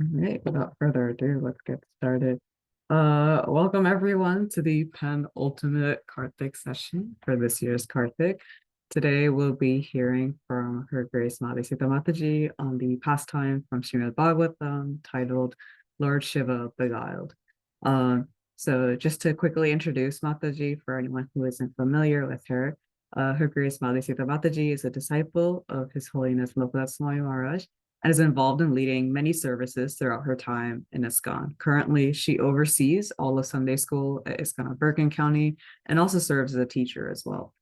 All right, without further ado, let's get started. Welcome everyone to the penultimate Kartik session for this year's Kartik. Today we'll be hearing from Her Grace Madhavi Sita Mataji on the pastime from Srimad Bhagavatam titled Lord Shiva Beguiled. So just to quickly introduce Mataji for anyone who isn't familiar with her, Her Grace Madhavi Sita Mataji is a disciple of His Holiness Lokonath Swami Maharaj and is involved in leading many services throughout her time in ISKCON. Currently, she oversees all of Sunday school at ISKCON of Bergen County and also serves as a teacher as well.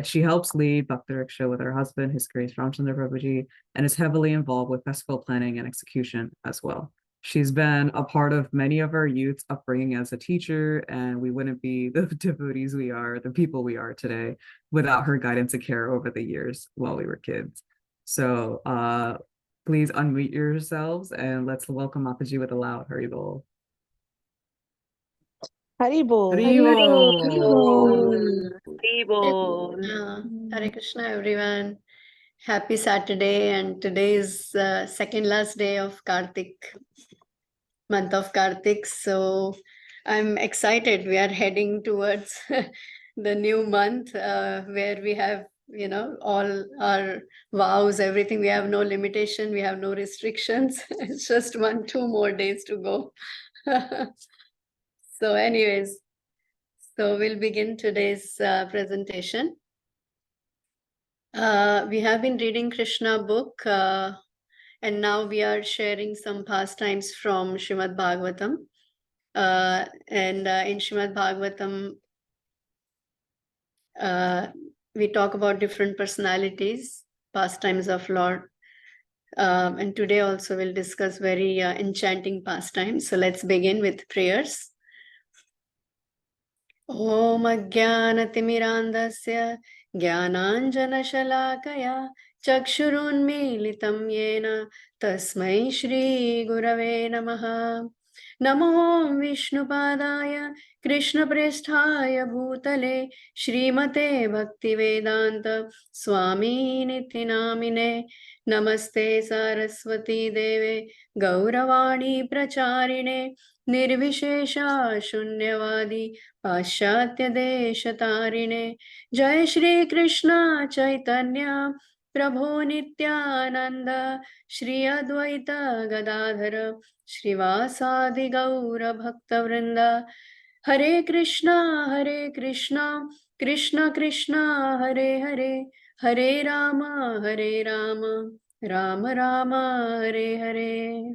She helps lead Bhakti Riksha with her husband, His Grace Ramchandra Prabhuji, and is heavily involved with festival planning and execution as well. She's been a part of many of our youth's upbringing as a teacher, and we wouldn't be the devotees we are, the people we are today, without her guidance and care over the years while we were kids. So please unmute yourselves and let's welcome Mataji with a loud Haribol. Haribol. Haribol. Haribol. Hare Krishna, everyone. Happy Saturday, and today is second last day of Kartik, month of Kartik. So I'm excited. We are heading towards the new month where we have, all our vows, everything. We have no limitation. We have no restrictions. It's just 2 more days to go. So anyways, so we'll begin today's presentation. We have been reading Krishna book and now we are sharing some pastimes from Srimad Bhagavatam. In Srimad Bhagavatam, we talk about different personalities, pastimes of Lord. And today also we'll discuss very enchanting pastimes. So let's begin with prayers. Om Ajnanatirmirandasya Jnananjanashalakaya Chakshurunmilitam Yena Tasmai Shri Gurave Namaha. Namo Vishnupadaya Krishna Presthaya Bhutale Srimate Bhaktivedanta Swami Nithinamine. Namaste Saraswati Deve Gauravani Pracharine Nirvishesha Shunyavadi Paschatya Deshatarine. Jai Shri Krishna Chaitanya Prabhu Nityananda Shri Advaita Gadadhara Shrivasadi Gaura Bhakta Vrinda. Hare Krishna Krishna Krishna Hare Hare Hare Rama Rama Rama Hare Hare.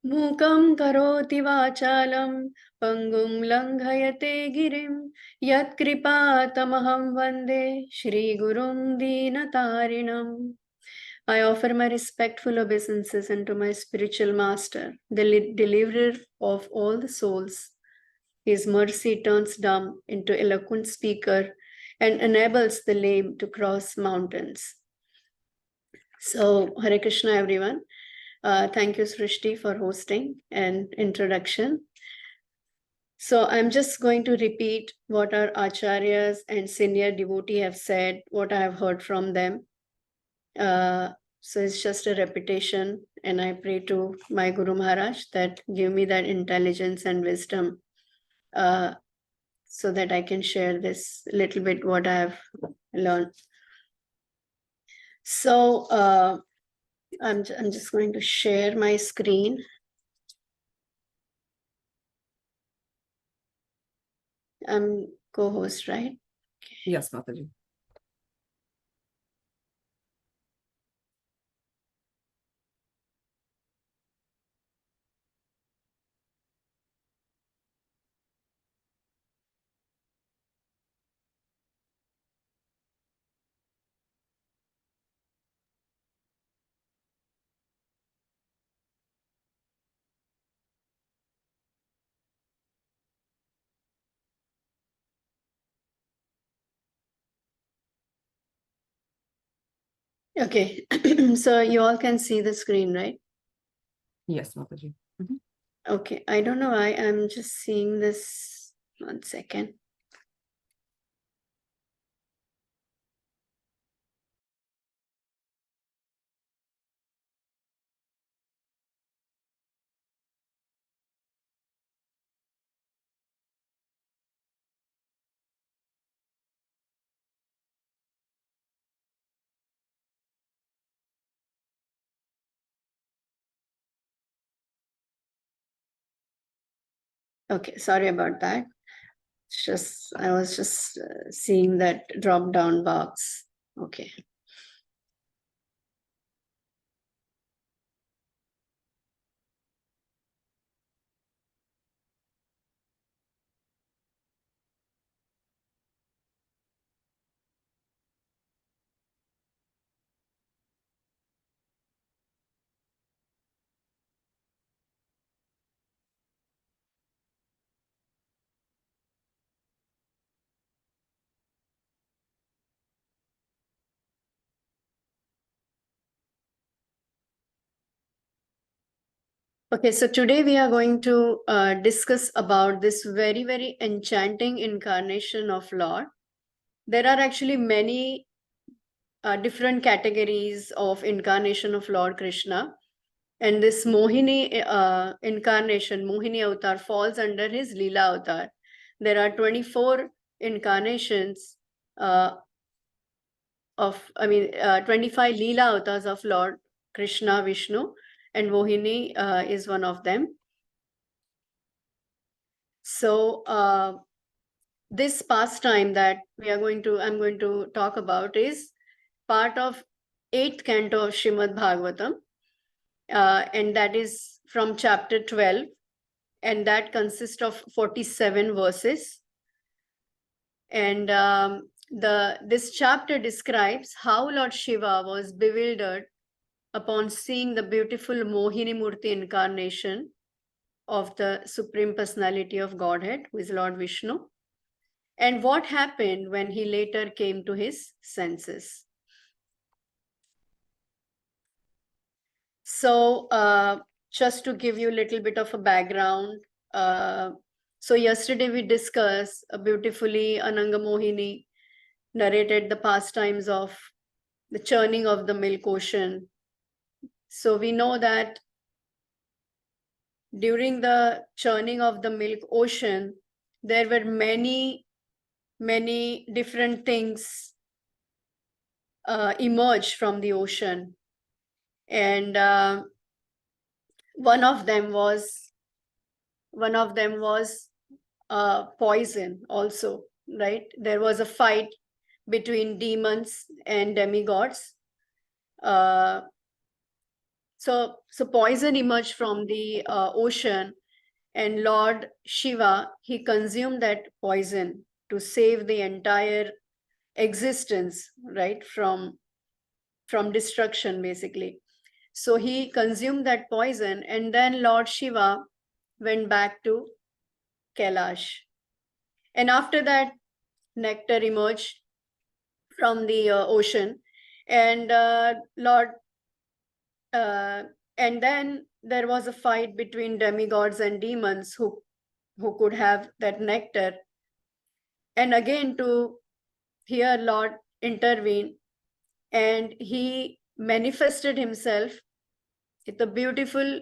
Mukam karoti vachalam pangum langhayate girim yat kripa tamaham vande Shri Gurum Dinatarinam. I offer my respectful obeisances unto my spiritual master, the deliverer of all the souls. His mercy turns dumb into eloquent speaker and enables the lame to cross mountains. So, Hare Krishna, everyone. Thank you, Srishti, for hosting and introduction. So I'm just going to repeat what our acharyas and senior devotee have said, what I have heard from them. So it's just a repetition, and I pray to my Guru Maharaj that give me that intelligence and wisdom so that I can share this little bit what I have learned. So I'm just going to share my screen. I'm co-host, right? Yes, Mataji. Okay, so you all can see the screen, right? Yes, Mataji. Okay, I don't know why I'm just seeing this. 1 second. Okay, sorry about that. I was just seeing that drop down box. Okay. Okay, so today we are going to discuss about this very, very enchanting incarnation of Lord. There are actually many different categories of incarnation of Lord Krishna. And this Mohini incarnation, Mohini avatar, falls under his Leela avatar. There are 24 incarnations 25 Leela avatars of Lord Krishna, Vishnu, and Mohini is one of them. So this pastime that I'm going to talk about is part of 8th canto of Srimad Bhagavatam, and that is from chapter 12, and that consists of 47 verses. And this chapter describes how Lord Shiva was bewildered upon seeing the beautiful Mohini Murti incarnation of the Supreme Personality of Godhead, who is Lord Vishnu, and what happened when he later came to his senses. So just to give you a little bit of a background, so yesterday we discussed beautifully Ananga Mohini narrated the pastimes of the churning of the milk ocean. So we know that during the churning of the milk ocean, there were many different things emerged from the ocean. And one of them was poison also, right? There was a fight between demons and demigods. So poison emerged from the ocean, and Lord Shiva, he consumed that poison to save the entire existence, right, from destruction, basically. So he consumed that poison, and then Lord Shiva went back to Kailash. And after that, nectar emerged from the ocean, and and then there was a fight between demigods and demons who could have that nectar. And again, to here Lord intervened, and he manifested himself with a beautiful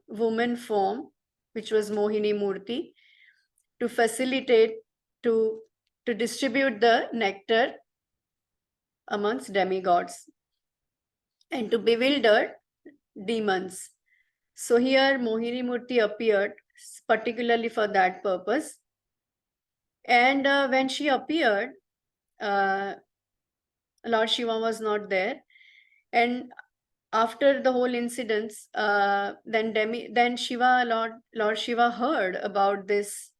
woman form, which was Mohini Murti, to facilitate, to distribute the nectar amongst demigods and to bewilder demons. So here Mohini Murti appeared particularly for that purpose. And when she appeared, Lord Shiva was not there. And after the whole incidents, then Shiva, Lord Shiva heard about this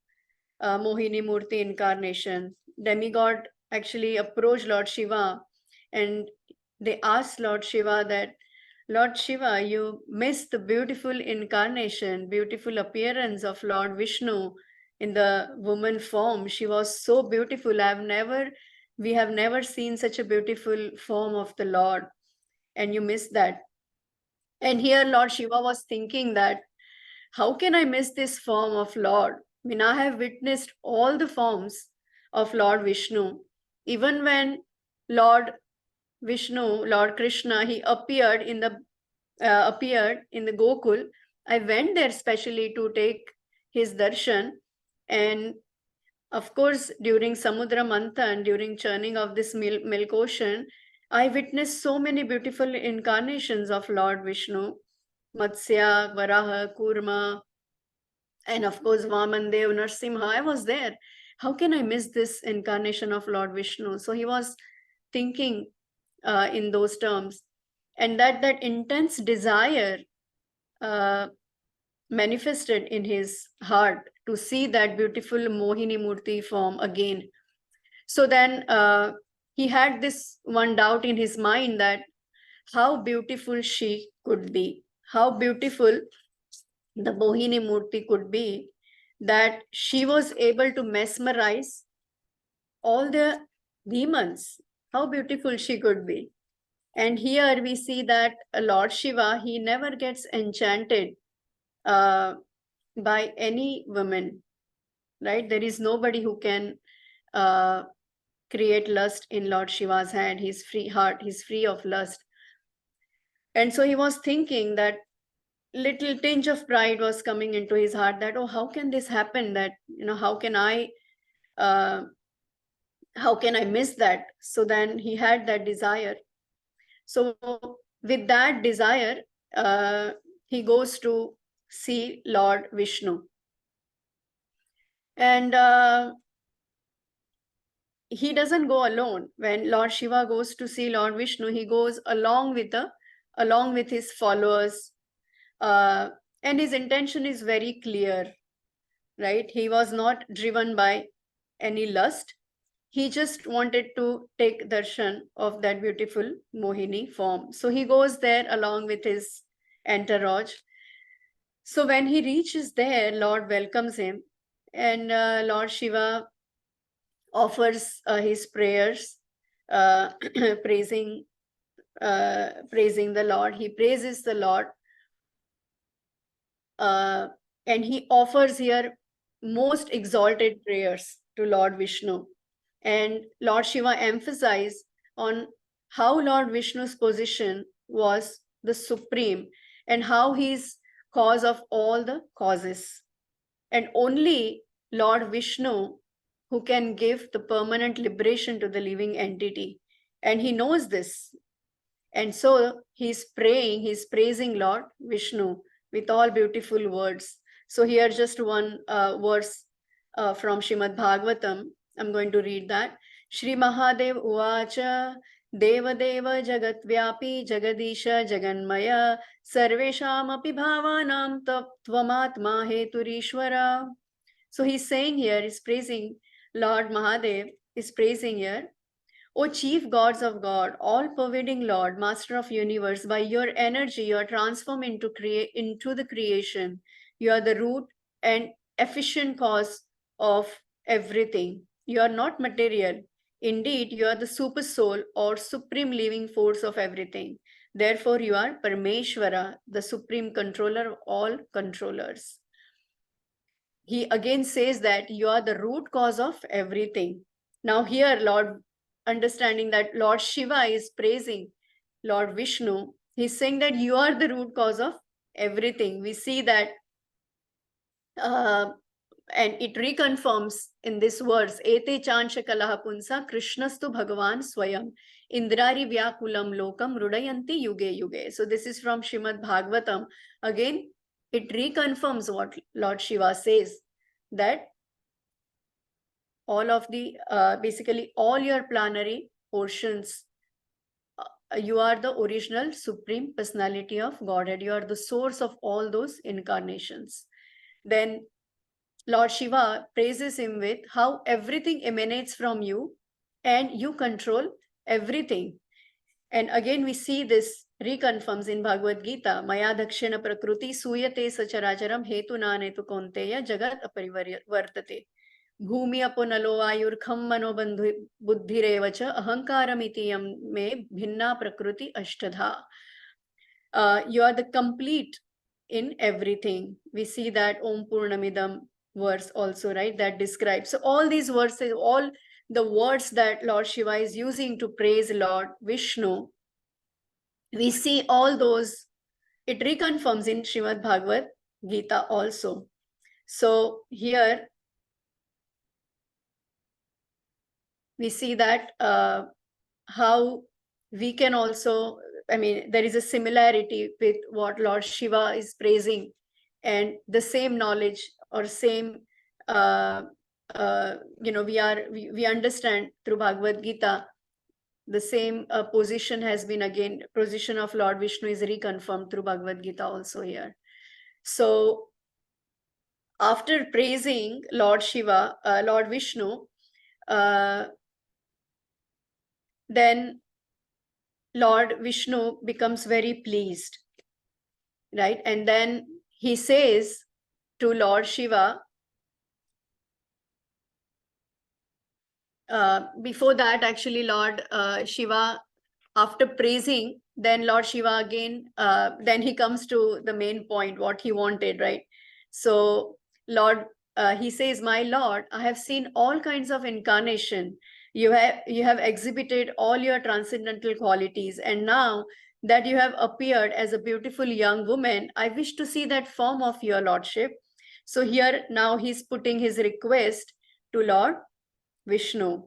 Mohini Murti incarnation. Demigod actually approached Lord Shiva, and they asked Lord Shiva that, Lord Shiva, you missed the beautiful incarnation, beautiful appearance of Lord Vishnu in the woman form. She was so beautiful. We have never seen such a beautiful form of the Lord, and you missed that. And here Lord Shiva was thinking that, how can I miss this form of Lord? I mean, I have witnessed all the forms of Lord Vishnu. Even when Lord Vishnu, Lord Krishna, he appeared in the Gokul, I went there specially to take his darshan. And of course, during Samudra Manthan, during churning of this milk ocean, I witnessed so many beautiful incarnations of Lord Vishnu, Matsya, Varaha, Kurma, And of course, Vamandev, Narsimha, I was there. How can I miss this incarnation of Lord Vishnu? So he was thinking in those terms. And that intense desire manifested in his heart to see that beautiful Mohini Murti form again. So then he had this one doubt in his mind, that how beautiful she could be, how beautiful the Mohini Murti could be, that she was able to mesmerize all the demons, how beautiful she could be. And here we see that Lord Shiva, he never gets enchanted by any woman, right? There is nobody who can create lust in Lord Shiva's hand. He's free heart, he's free of lust. And so he was thinking, that little tinge of pride was coming into his heart, that, oh, how can this happen? That, how can I miss that? So then he had that desire. So with that desire, he goes to see Lord Vishnu. And he doesn't go alone. When Lord Shiva goes to see Lord Vishnu, he goes along with his followers. And his intention is very clear, right? He was not driven by any lust. He just wanted to take darshan of that beautiful Mohini form. So he goes there along with his entourage. So when he reaches there, Lord welcomes him, and Lord Shiva offers his prayers, praising the Lord. He praises the Lord, and he offers here most exalted prayers to Lord Vishnu. And Lord Shiva emphasized on how Lord Vishnu's position was the supreme, and how he's cause of all the causes. And only Lord Vishnu who can give the permanent liberation to the living entity. And he knows this. And so he's praising Lord Vishnu with all beautiful words. So here just one verse from Srimad Bhagavatam. I'm going to read that. Shri Mahadev Uvacha Deva Deva Jagat Vyapi Jagadisha Jaganmaya Sarvesham Api Bhavanam Tvamatma Heturishwara. So he's saying here, he's praising Lord Mahadev, is praising here. O chief gods of God, all-pervading Lord, Master of universe, by your energy, you are transformed into the creation. You are the root and efficient cause of everything. You are not material. Indeed, you are the super soul or supreme living force of everything. Therefore, you are Parameshwara, the supreme controller of all controllers. He again says that you are the root cause of everything. Now here, Lord, understanding that Lord Shiva is praising Lord Vishnu, he's saying that you are the root cause of everything. We see that, and it reconfirms in this verse, Ete chansha kalaha punsa Krishnastu Bhagavan Swayam Indrari Vyakulam Lokam Rudayanti Yuge Yuge. So this is from Srimad Bhagavatam. Again, it reconfirms what Lord Shiva says, that all of the, basically all your planetary portions, you are the original supreme personality of Godhead. You are the source of all those incarnations. Then Lord Shiva praises him with how everything emanates from you and you control everything. And again, we see this reconfirms in Bhagavad Gita, Maya Dakshina Prakriti Suyate Sacharacharam Hetu Nanetu Konteya Jagat Aparivartate. Bhumi aponalo ayurkham manobandhu buddhirevacha ahankaramiti me bhinna prakriti ashtadha. You are the complete in everything. We see that Om Purnamidam verse also, right? That describes. So all these verses, all the words that Lord Shiva is using to praise Lord Vishnu, we see all those, it reconfirms in Srimad Bhagavad Gita also. So here we see that how we can also, there is a similarity with what Lord Shiva is praising, and the same knowledge or same, we understand through Bhagavad Gita, the same position has been again, position of Lord Vishnu is reconfirmed through Bhagavad Gita also here. So after praising Lord Shiva, Lord Vishnu, then Lord Vishnu becomes very pleased, right? And then he says to Lord Shiva, before that, actually, Lord Shiva, after praising, then Lord Shiva again, then he comes to the main point, what he wanted, right? So Lord, he says, my Lord, I have seen all kinds of incarnation. You have exhibited all your transcendental qualities, and now that you have appeared as a beautiful young woman, I wish to see that form of your lordship. So here now he's putting his request to Lord Vishnu,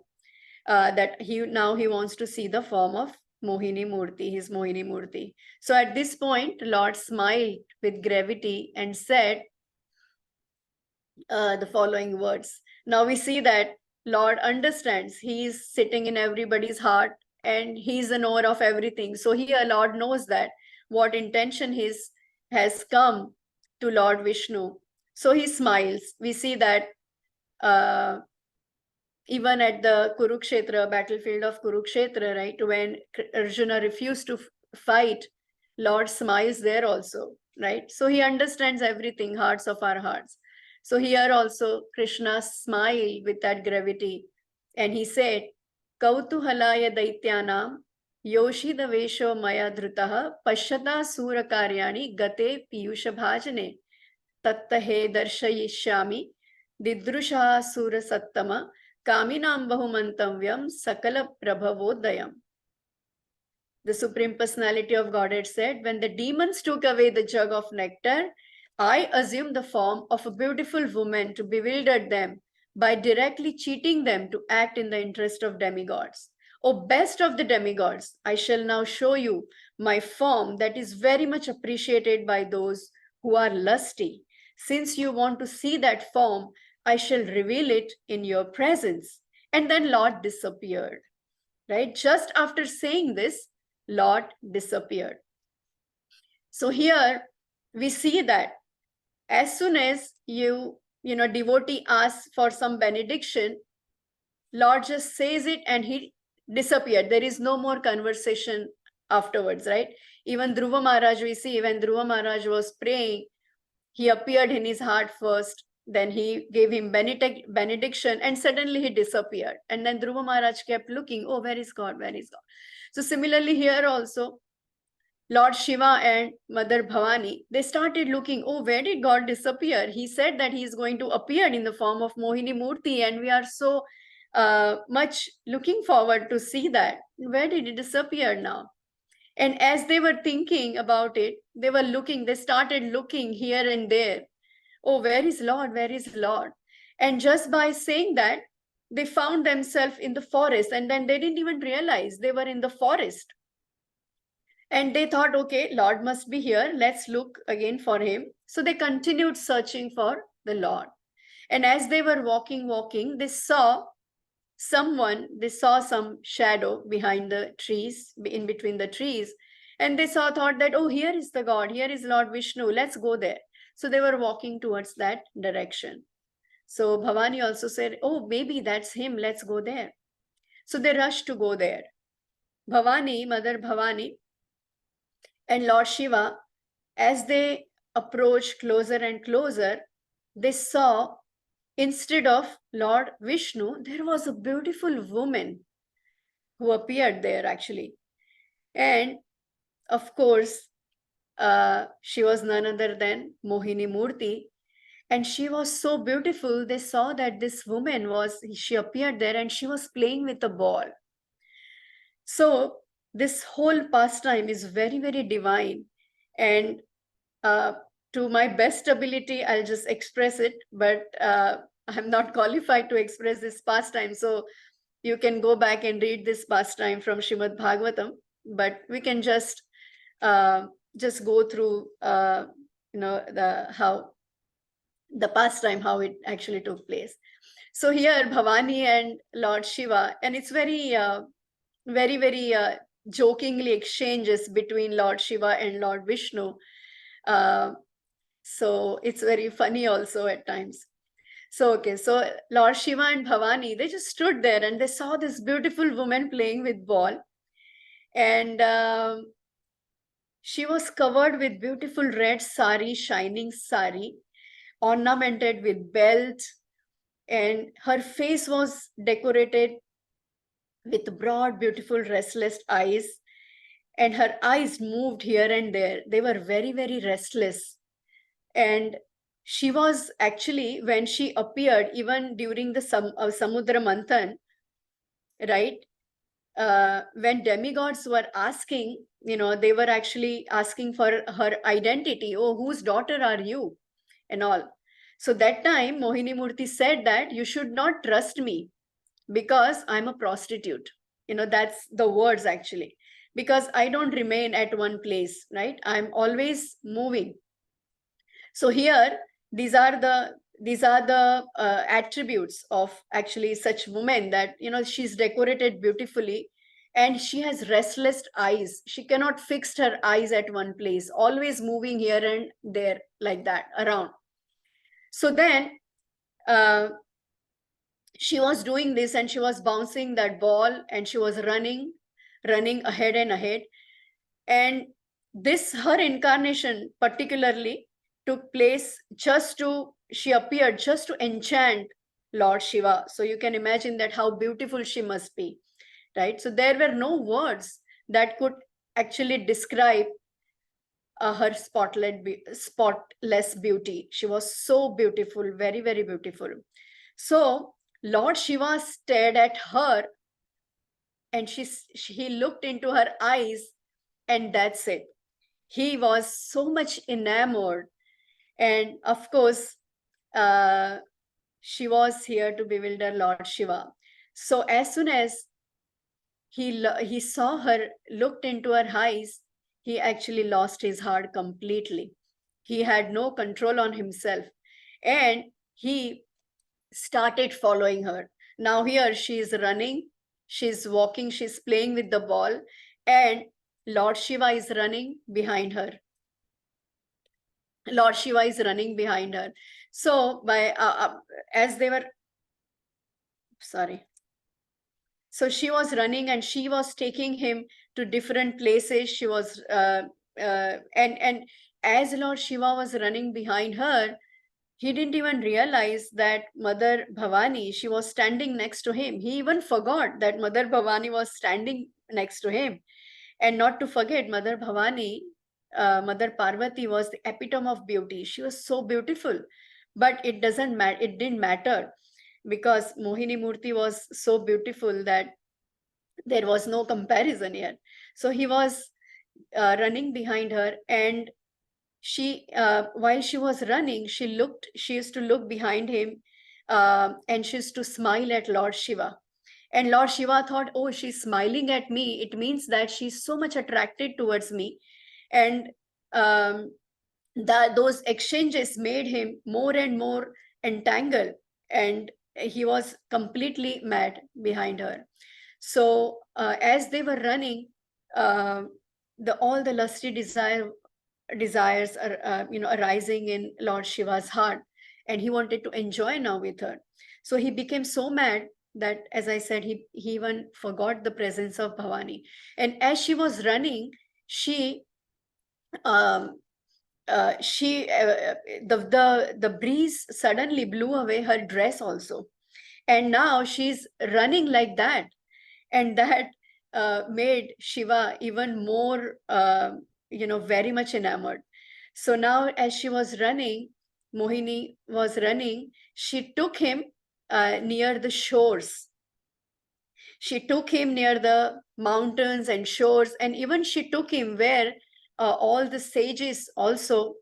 that he wants to see the form of Mohini Murti, his Mohini Murti. So at this point, Lord smiled with gravity and said the following words. Now we see that Lord understands. He is sitting in everybody's heart and he's the knower of everything. So here Lord knows that what intention has come to Lord Vishnu. So he smiles. We see that even at the Kurukshetra, battlefield of Kurukshetra, right, when Arjuna refused to fight, Lord smiles there also, right? So he understands everything, hearts of our hearts. So here also Krishna smiled with that gravity, and he said, Kautuhalaya Daityanam Yoshida Vesho Maya Dhrutaha Pashyata Sura Karyani Gate Piyusha Bhajane Tattahe Darshayishyami Didrusha Sura Sattama Kaminam Bahumantavyam Sakala Prabhavodayam. The Supreme Personality of Godhead said, when the demons took away the jug of nectar, I assumed the form of a beautiful woman to bewilder them by directly cheating them to act in the interest of demigods. O best of the demigods, I shall now show you my form that is very much appreciated by those who are lusty. Since you want to see that form, I shall reveal it in your presence. And then Lord disappeared, right? Just after saying this, Lord disappeared. So here we see that as soon as devotee asks for some benediction, Lord just says it and he disappeared. There is no more conversation afterwards, right? Even Dhruva Maharaj, we see when Dhruva Maharaj was praying, he appeared in his heart first, then he gave him benediction, and suddenly he disappeared. And then Dhruva Maharaj kept looking, oh, where is God? Where is God? So similarly here also, Lord Shiva and Mother Bhavani, they started looking, oh, where did God disappear? He said that he is going to appear in the form of Mohini Murti, and we are so much looking forward to see that. Where did it disappear now? And as they were thinking about it, they started looking here and there. Oh, where is Lord? Where is Lord? And just by saying that, they found themselves in the forest, and then they didn't even realize they were in the forest. And they thought, okay, Lord must be here. Let's look again for him. So they continued searching for the Lord. And as they were walking, they saw some shadow behind the trees, in between the trees. And they thought that, oh, here is the God, here is Lord Vishnu, let's go there. So they were walking towards that direction. So Bhavani also said, oh, maybe that's him, let's go there. So they rushed to go there. Bhavani, Mother Bhavani, and Lord Shiva, as they approached closer and closer, they saw, instead of Lord Vishnu, there was a beautiful woman who appeared there actually. And of course, she was none other than Mohini Murti. And she was so beautiful, they saw that this woman she appeared there and she was playing with a ball. So this whole pastime is very, very divine. And to my best ability, I'll just express it, but I'm not qualified to express this pastime. So you can go back and read this pastime from Srimad Bhagavatam, but we can just go through, how the pastime, how it actually took place. So here Bhavani and Lord Shiva, and it's very, very jokingly exchanges between Lord Shiva and Lord Vishnu. So it's very funny also at times. So, okay, so Lord Shiva and Bhavani, they just stood there and they saw this beautiful woman playing with ball. And she was covered with beautiful red sari, shining sari, ornamented with belt, and her face was decorated with broad, beautiful, restless eyes. And her eyes moved here and there. They were very, very restless. And she was actually, when she appeared, even during the Samudra Manthan, right? When demigods were asking, they were actually asking for her identity. Oh, whose daughter are you? And all. So that time, Mohini Murti said that you should not trust me because I'm a prostitute. That's the words actually. Because I don't remain at one place, right? I'm always moving. So here, these are the attributes of actually such women, that she's decorated beautifully, and she has restless eyes. She cannot fix her eyes at one place, always moving here and there like that around. So then she was doing this, and she was bouncing that ball, and she was running ahead and ahead. And this, her incarnation particularly, took place she appeared just to enchant Lord Shiva. So you can imagine that how beautiful she must be, right? So there were no words that could actually describe her spotless beauty. She was so beautiful, very, very beautiful. So Lord Shiva stared at her, and he looked into her eyes, and that's it. He was so much enamored. And of course, she was here to bewilder Lord Shiva. So as soon as he saw her, looked into her eyes, he actually lost his heart completely. He had no control on himself, and he started following her. Now here she is running, she's walking, she's playing with the ball, and Lord Shiva is running behind her. Lord Shiva is running behind her. So as they were, sorry. So she was running, and she was taking him to different places. She was, and as Lord Shiva was running behind her, he didn't even realize that Mother Bhavani, she was standing next to him. He even forgot that Mother Bhavani was standing next to him. And not to forget, Mother Bhavani, Mother Parvati, was the epitome of beauty. She was so beautiful, but it didn't matter, because Mohini Murti was so beautiful that there was no comparison here. So he was running behind her, and she, while she was running, she used to look behind him, and she used to smile at Lord Shiva. And Lord Shiva thought, oh, she's smiling at me, it means that she's so much attracted towards me. And those exchanges made him more and more entangled, and he was completely mad behind her. So as they were running, all the lusty desires are arising in Lord Shiva's heart, and he wanted to enjoy now with her. So he became so mad that, as I said, he even forgot the presence of Bhavani. And as she was running, um, the breeze suddenly blew away her dress also, and now she's running like that, and that made Shiva even more very much enamored. So now, as she was running, Mohini was running, she took him near the shores. She took him near the mountains and shores, and even she took him where all the sages also,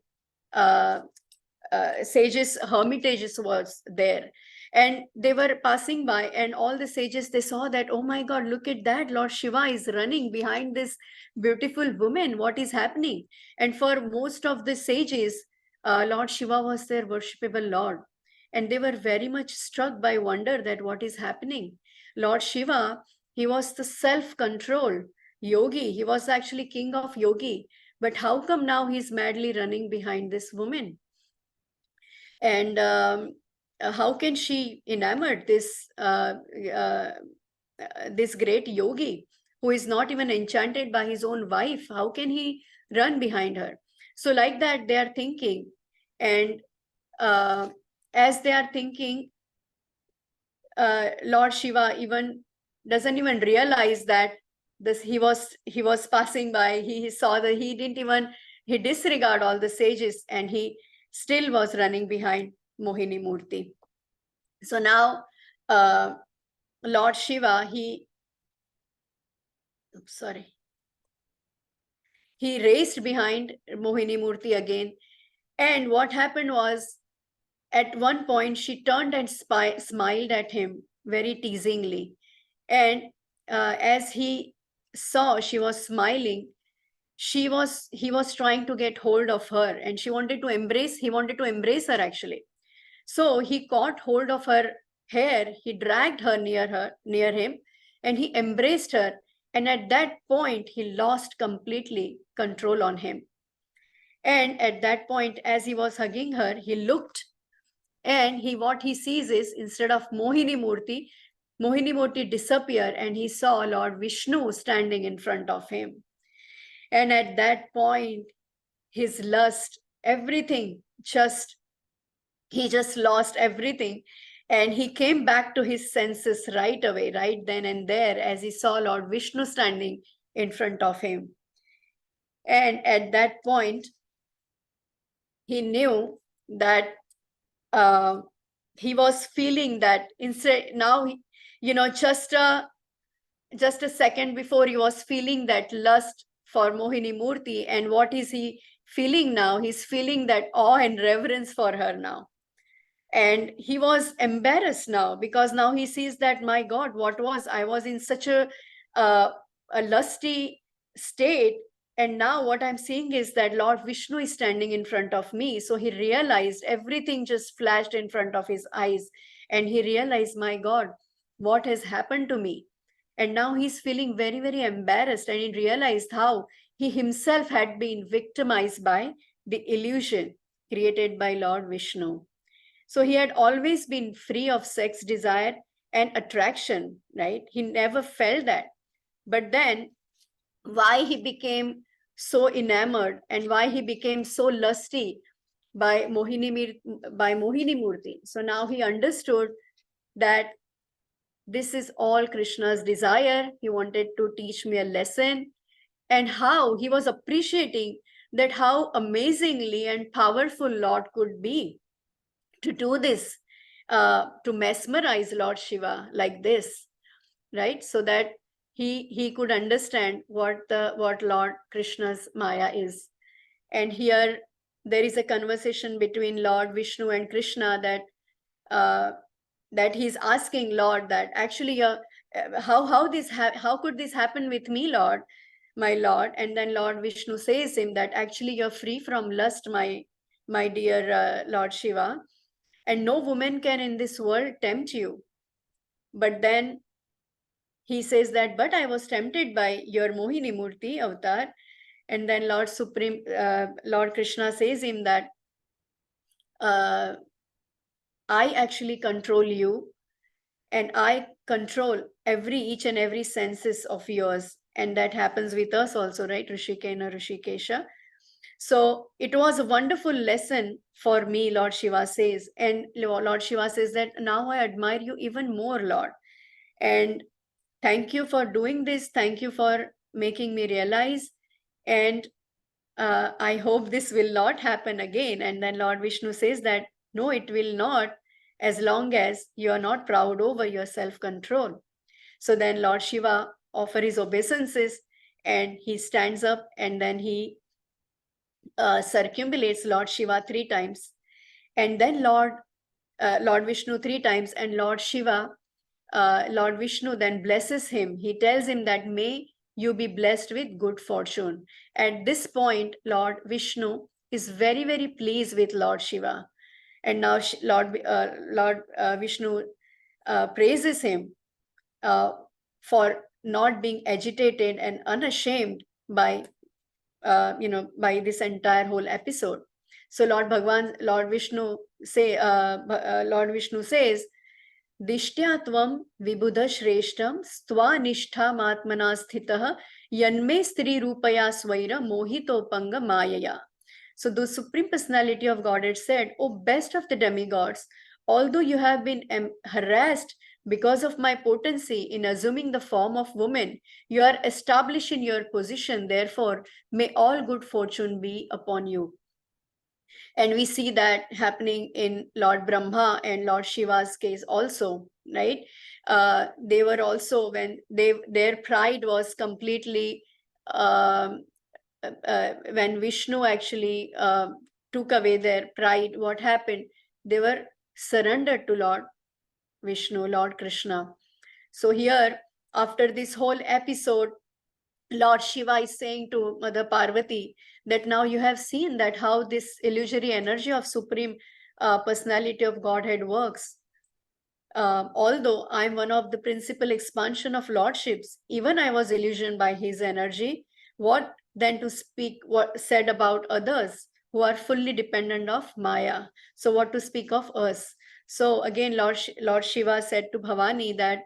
sages hermitages was there. And they were passing by, and all the sages, they saw that, oh my God, look at that, Lord Shiva is running behind this beautiful woman, what is happening? And for most of the sages, Lord Shiva was their worshipable Lord. And they were very much struck by wonder that what is happening. Lord Shiva, he was the self-control yogi. He was actually king of yogi. But how come now he's madly running behind this woman? And how can she enamored this great yogi who is not even enchanted by his own wife? How can he run behind her? So like that they are thinking, and as they are thinking, Lord Shiva even doesn't even realize that this he was passing by. He saw that he disregard all the sages, and he still was running behind Mohini Murti. So now Lord Shiva, he raced behind Mohini Murti again. And what happened was, at one point, she turned and smiled at him very teasingly. And as he saw she was smiling, he was trying to get hold of her, and he wanted to embrace her actually. So he caught hold of her hair, he dragged her near him, and he embraced her. And at that point, he lost completely control on him. And at that point, as he was hugging her, he looked, and what he sees is, instead of Mohini Murti disappeared, and he saw Lord Vishnu standing in front of him. And at that point, his lust, everything, he just lost everything. And he came back to his senses right away, right then and there, as he saw Lord Vishnu standing in front of him. And at that point, he knew that he was feeling that instead now, just a second before, he was feeling that lust for Mohini Murti. And what is he feeling now? He's feeling that awe and reverence for her now. And he was embarrassed now, because now he sees that, my God, I was in such a lusty state. And now what I'm seeing is that Lord Vishnu is standing in front of me. So he realized, everything just flashed in front of his eyes. And he realized, my God, what has happened to me? And now he's feeling very, very embarrassed. And he realized how he himself had been victimized by the illusion created by Lord Vishnu. So he had always been free of sex desire and attraction, right? He never felt that. But then why he became so enamored, and why he became so lusty by Mohini Murti. So now he understood that this is all Krishna's desire. He wanted to teach me a lesson, and how he was appreciating that how amazingly and powerful Lord could be to do this, to mesmerize Lord Shiva like this, right? So that he could understand what Lord Krishna's Maya is. And here there is a conversation between Lord Vishnu and Krishna, that he's asking Lord that actually, how could this happen with me, Lord, my Lord? And then Lord Vishnu says him that actually you're free from lust, my dear Lord Shiva, and no woman can in this world tempt you. But then he says that, but I was tempted by your Mohini Murti avatar. And then Lord Krishna says him that I actually control you, and I control each and every senses of yours. And that happens with us also, right? Rishikena Rishikesha. So it was a wonderful lesson for me, Lord Shiva says. And Lord Shiva says that now I admire you even more, Lord. And thank you for doing this. Thank you for making me realize. And I hope this will not happen again. And then Lord Vishnu says that, no, it will not, as long as you are not proud over your self-control. So then Lord Shiva offers his obeisances, and he stands up, and then he circumambulates Lord Shiva 3 times, and then Lord Vishnu 3 times, and Lord Vishnu then blesses him. He tells him that, may you be blessed with good fortune. At this point, Lord Vishnu is very, very pleased with Lord Shiva. And now Lord Vishnu praises him for not being agitated and unashamed by by this entire whole episode. So Lord Vishnu says, Dishtya tvam vibudha shreshtam stva matmana sthitah yanme stri rupaya swaira mohitopanga mayaya. So the Supreme Personality of Godhead said, O best of the demigods, although you have been harassed because of my potency in assuming the form of woman, you are established in your position. Therefore, may all good fortune be upon you. And we see that happening in Lord Brahma and Lord Shiva's case also, right? They were also, when their pride was completely when Vishnu actually took away their pride, what happened? They were surrendered to Lord Vishnu, Lord Krishna. So here, after this whole episode, Lord Shiva is saying to Mother Parvati that now you have seen that how this illusory energy of Supreme Personality of Godhead works. Although I'm one of the principal expansion of lordships, even I was illusioned by his energy. What then to speak what said about others who are fully dependent of Maya? So what to speak of us? So again, Lord Shiva said to Bhavani that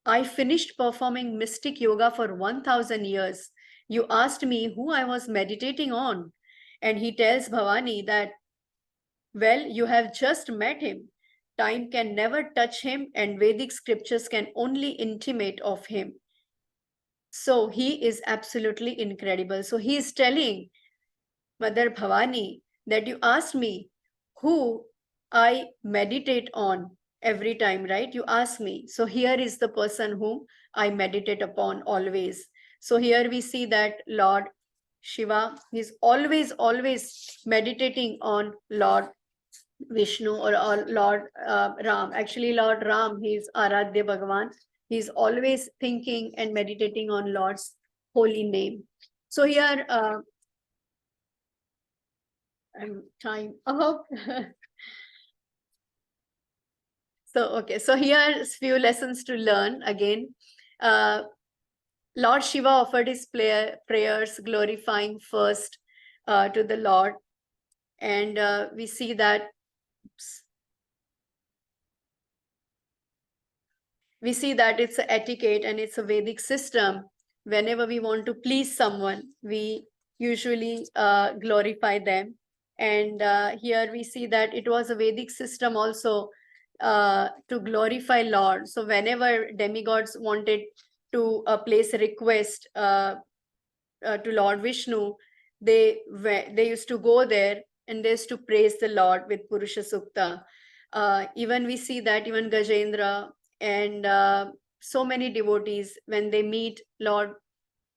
I finished performing mystic yoga for 1000 years. You asked me who I was meditating on. And he tells Bhavani that, well, you have just met him. Time can never touch him, and Vedic scriptures can only intimate of him. So he is absolutely incredible. So he is telling Mother Bhavani that you asked me who I meditate on every time, right? You ask me. So here is the person whom I meditate upon always. So here we see that Lord Shiva is always meditating on Lord Vishnu or Lord Ram. Actually, Lord Ram, he is Aradhya Bhagavan. He is always thinking and meditating on Lord's holy name. So here, time up. So here's few lessons to learn again. Lord Shiva offered his prayers, glorifying first to the Lord. And we see that it's an etiquette and it's a Vedic system. Whenever we want to please someone, we usually glorify them. And here we see that it was a Vedic system also to glorify Lord. So whenever demigods wanted to place a request to Lord Vishnu, they used to go there and they used to praise the Lord with Purusha Sukta. Even we see that even Gajendra and so many devotees, when they meet Lord,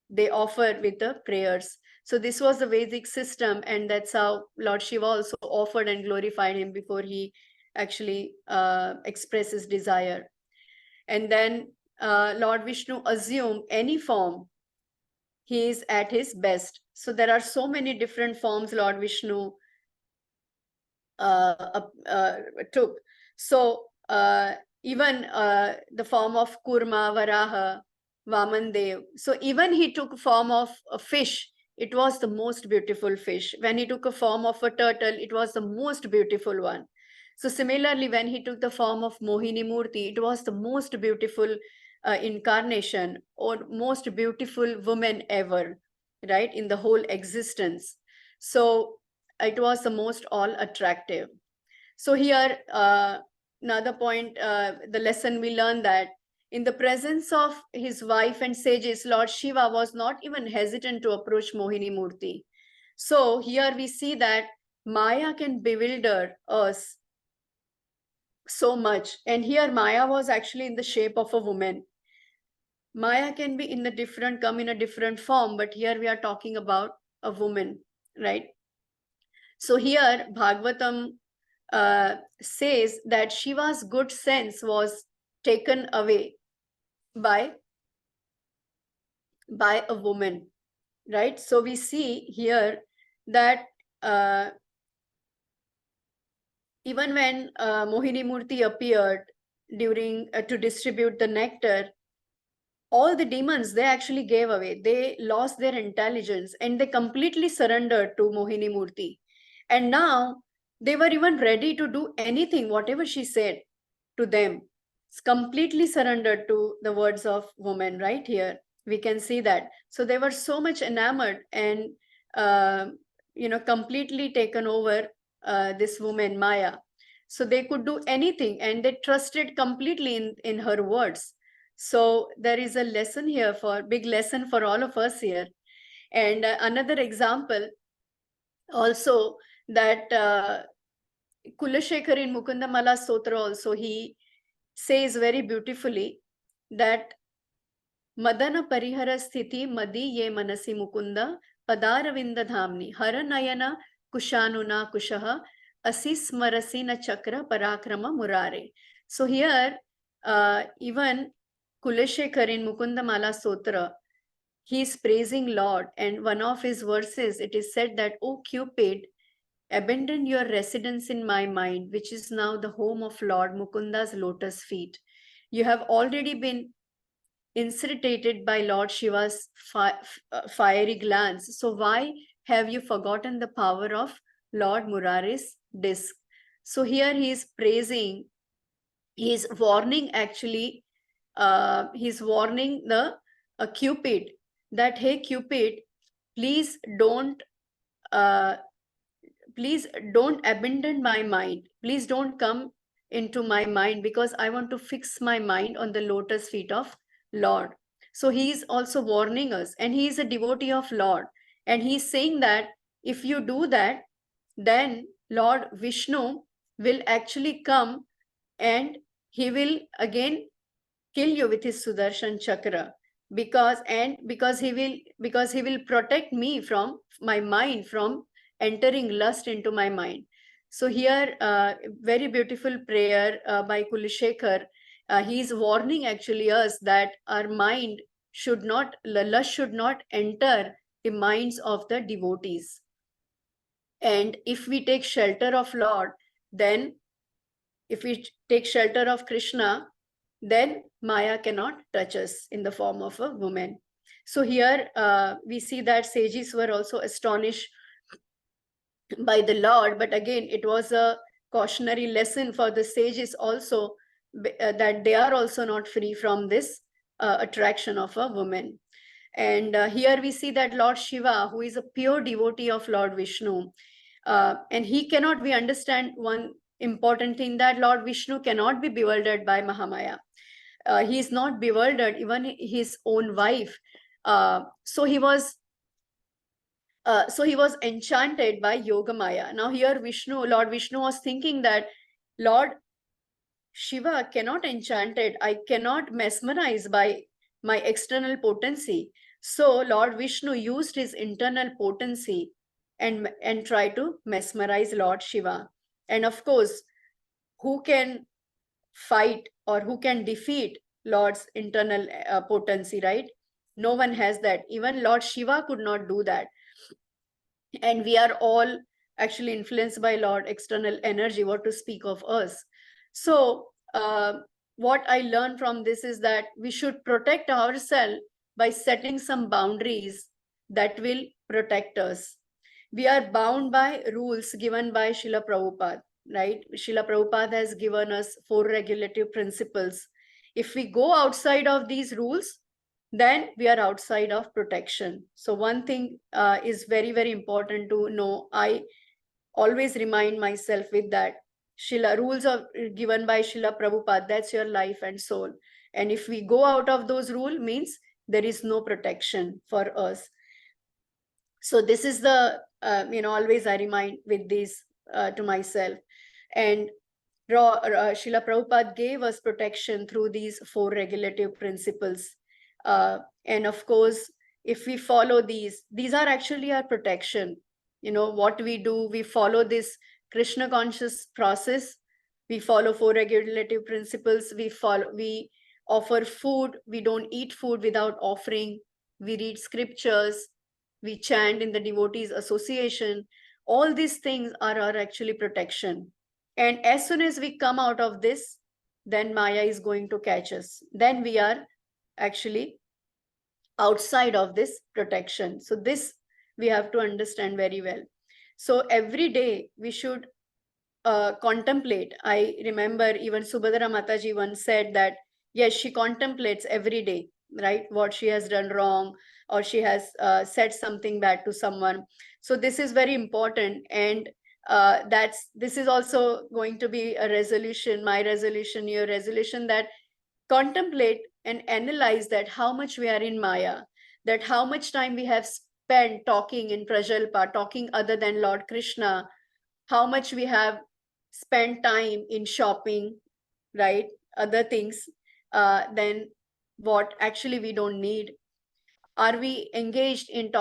they offer with the prayers. So this was the Vedic system, and that's how Lord Shiva also offered and glorified him before he actually expressed his desire. And then Lord Vishnu assumed any form, he is at his best. So there are so many different forms Lord Vishnu took. So even the form of Kurma, Varaha, Vamandev. So even he took form of a fish. It was the most beautiful fish. When he took a form of a turtle, it was the most beautiful one. So similarly, when he took the form of Mohini Murti, it was the most beautiful incarnation or most beautiful woman ever, right, in the whole existence. So it was the most all attractive. So here, another point, the lesson we learned that in the presence of his wife and sages, Lord Shiva was not even hesitant to approach Mohini Murti. So here we see that Maya can bewilder us so much. And here Maya was actually in the shape of a woman. Maya can be come in a different form, but here we are talking about a woman, right? So here Bhagavatam says that Shiva's good sense was taken away by a woman, right? So we see here that even when Mohini Murti appeared during to distribute the nectar, all the demons, they actually gave away. They lost their intelligence and they completely surrendered to Mohini Murti. And now they were even ready to do anything, whatever she said to them. It's completely surrendered to the words of woman right here. We can see that. So they were so much enamored and, completely taken over this woman, Maya. So they could do anything and they trusted completely in her words. So there is a lesson here, for big lesson for all of us here. And another example also, that Kulashekar in Mukundamala Stotra also, he says very beautifully that Madana Parihara Sthiti Madi Ye Manasi Mukunda Padaravinda Dhamni Haranayana Kushanuna Kushaha Asis Marasina Chakra Parakrama Murare. So here, even Kuleshekar in Mukundamala Stotra, he is praising Lord, and one of his verses, it is said that, O Cupid, abandon your residence in my mind, which is now the home of Lord Mukunda's lotus feet. You have already been incitated by Lord Shiva's fiery glance. So why have you forgotten the power of Lord Murare's disc? So here he is praising, he is warning actually, he's warning the Cupid that, hey Cupid, please don't uh, please don't abandon my mind. Please don't come into my mind, because I want to fix my mind on the lotus feet of Lord. So he is also warning us, and he is a devotee of Lord. And he is saying that if you do that, then Lord Vishnu will actually come and he will again kill you with his Sudarshan Chakra, because he will protect me from my mind from entering lust into my mind. So here, very beautiful prayer by Kulishekar. He is warning actually us that our mind should not, lust should not enter the minds of the devotees. And if we take shelter of Lord, then if we take shelter of Krishna, then Maya cannot touch us in the form of a woman. So here we see that sages were also astonished by the Lord, but again, it was a cautionary lesson for the sages also, that they are also not free from this attraction of a woman. And here we see that Lord Shiva, who is a pure devotee of Lord Vishnu, and he cannot, we understand one important thing, that Lord Vishnu cannot be bewildered by Mahamaya. He is not bewildered, even his own wife. So he was enchanted by Yogamaya. Now here Lord Vishnu was thinking that Lord Shiva cannot enchanted, I cannot mesmerize by my external potency. So Lord Vishnu used his internal potency and tried to mesmerize Lord Shiva. And of course, who can fight or who can defeat Lord's internal potency, right? No one has that. Even Lord Shiva could not do that. And we are all actually influenced by Lord external energy, what to speak of us. So what I learned from this is that we should protect ourselves by setting some boundaries that will protect us. We are bound by rules given by Srila Prabhupada, right? Srila Prabhupada has given us 4 regulative principles. If we go outside of these rules, then we are outside of protection. So one thing is very, very important to know. I always remind myself with that. Rules are given by Srila Prabhupada, that's your life and soul. And if we go out of those rules, means there is no protection for us. So this is the, always I remind with this to myself. And Srila Prabhupada gave us protection through these 4 regulative principles. And of course, if we follow these are actually our protection. What we do, we follow this Krishna conscious process. We follow 4 regulative principles. We offer food. We don't eat food without offering. We read scriptures. We chant in the devotees association. All these things are actually protection. And as soon as we come out of this, then Maya is going to catch us. Then we are actually outside of this protection. So this we have to understand very well. So every day we should contemplate. I remember even Subhadra Mataji once said that, yes, she contemplates every day, right? What she has done wrong, or she has said something bad to someone. So this is very important. And this is also going to be a resolution, my resolution, your resolution, that contemplate and analyze that how much we are in Maya, that how much time we have spent talking in Prajalpa, talking other than Lord Krishna, how much we have spent time in shopping, right? Other things, then what actually we don't need. Are we engaged in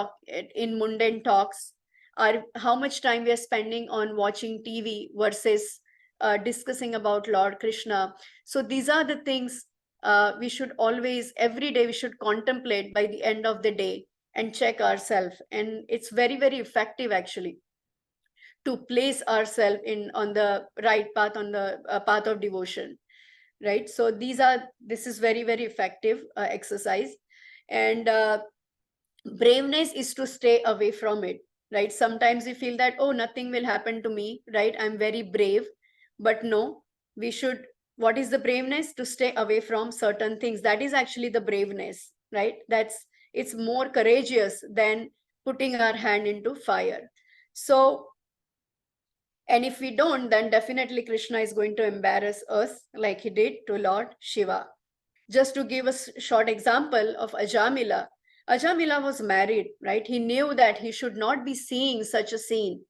mundane talks? Are how much time we are spending on watching TV versus discussing about Lord Krishna? So these are the things we should always, every day we should contemplate by the end of the day and check ourselves. And it's very, very effective actually to place ourselves in on the right path, on the path of devotion, right? So this is very, very effective exercise. And braveness is to stay away from it, right? Sometimes we feel that, oh, nothing will happen to me, right? I'm very brave. But no, we should, what is the braveness? To stay away from certain things. That is actually the braveness, right? It's more courageous than putting our hand into fire. So, and if we don't, then definitely Krishna is going to embarrass us like he did to Lord Shiva. Just to give a short example of Ajamila, Ajamila was married, right? He knew that he should not be seeing such a scene.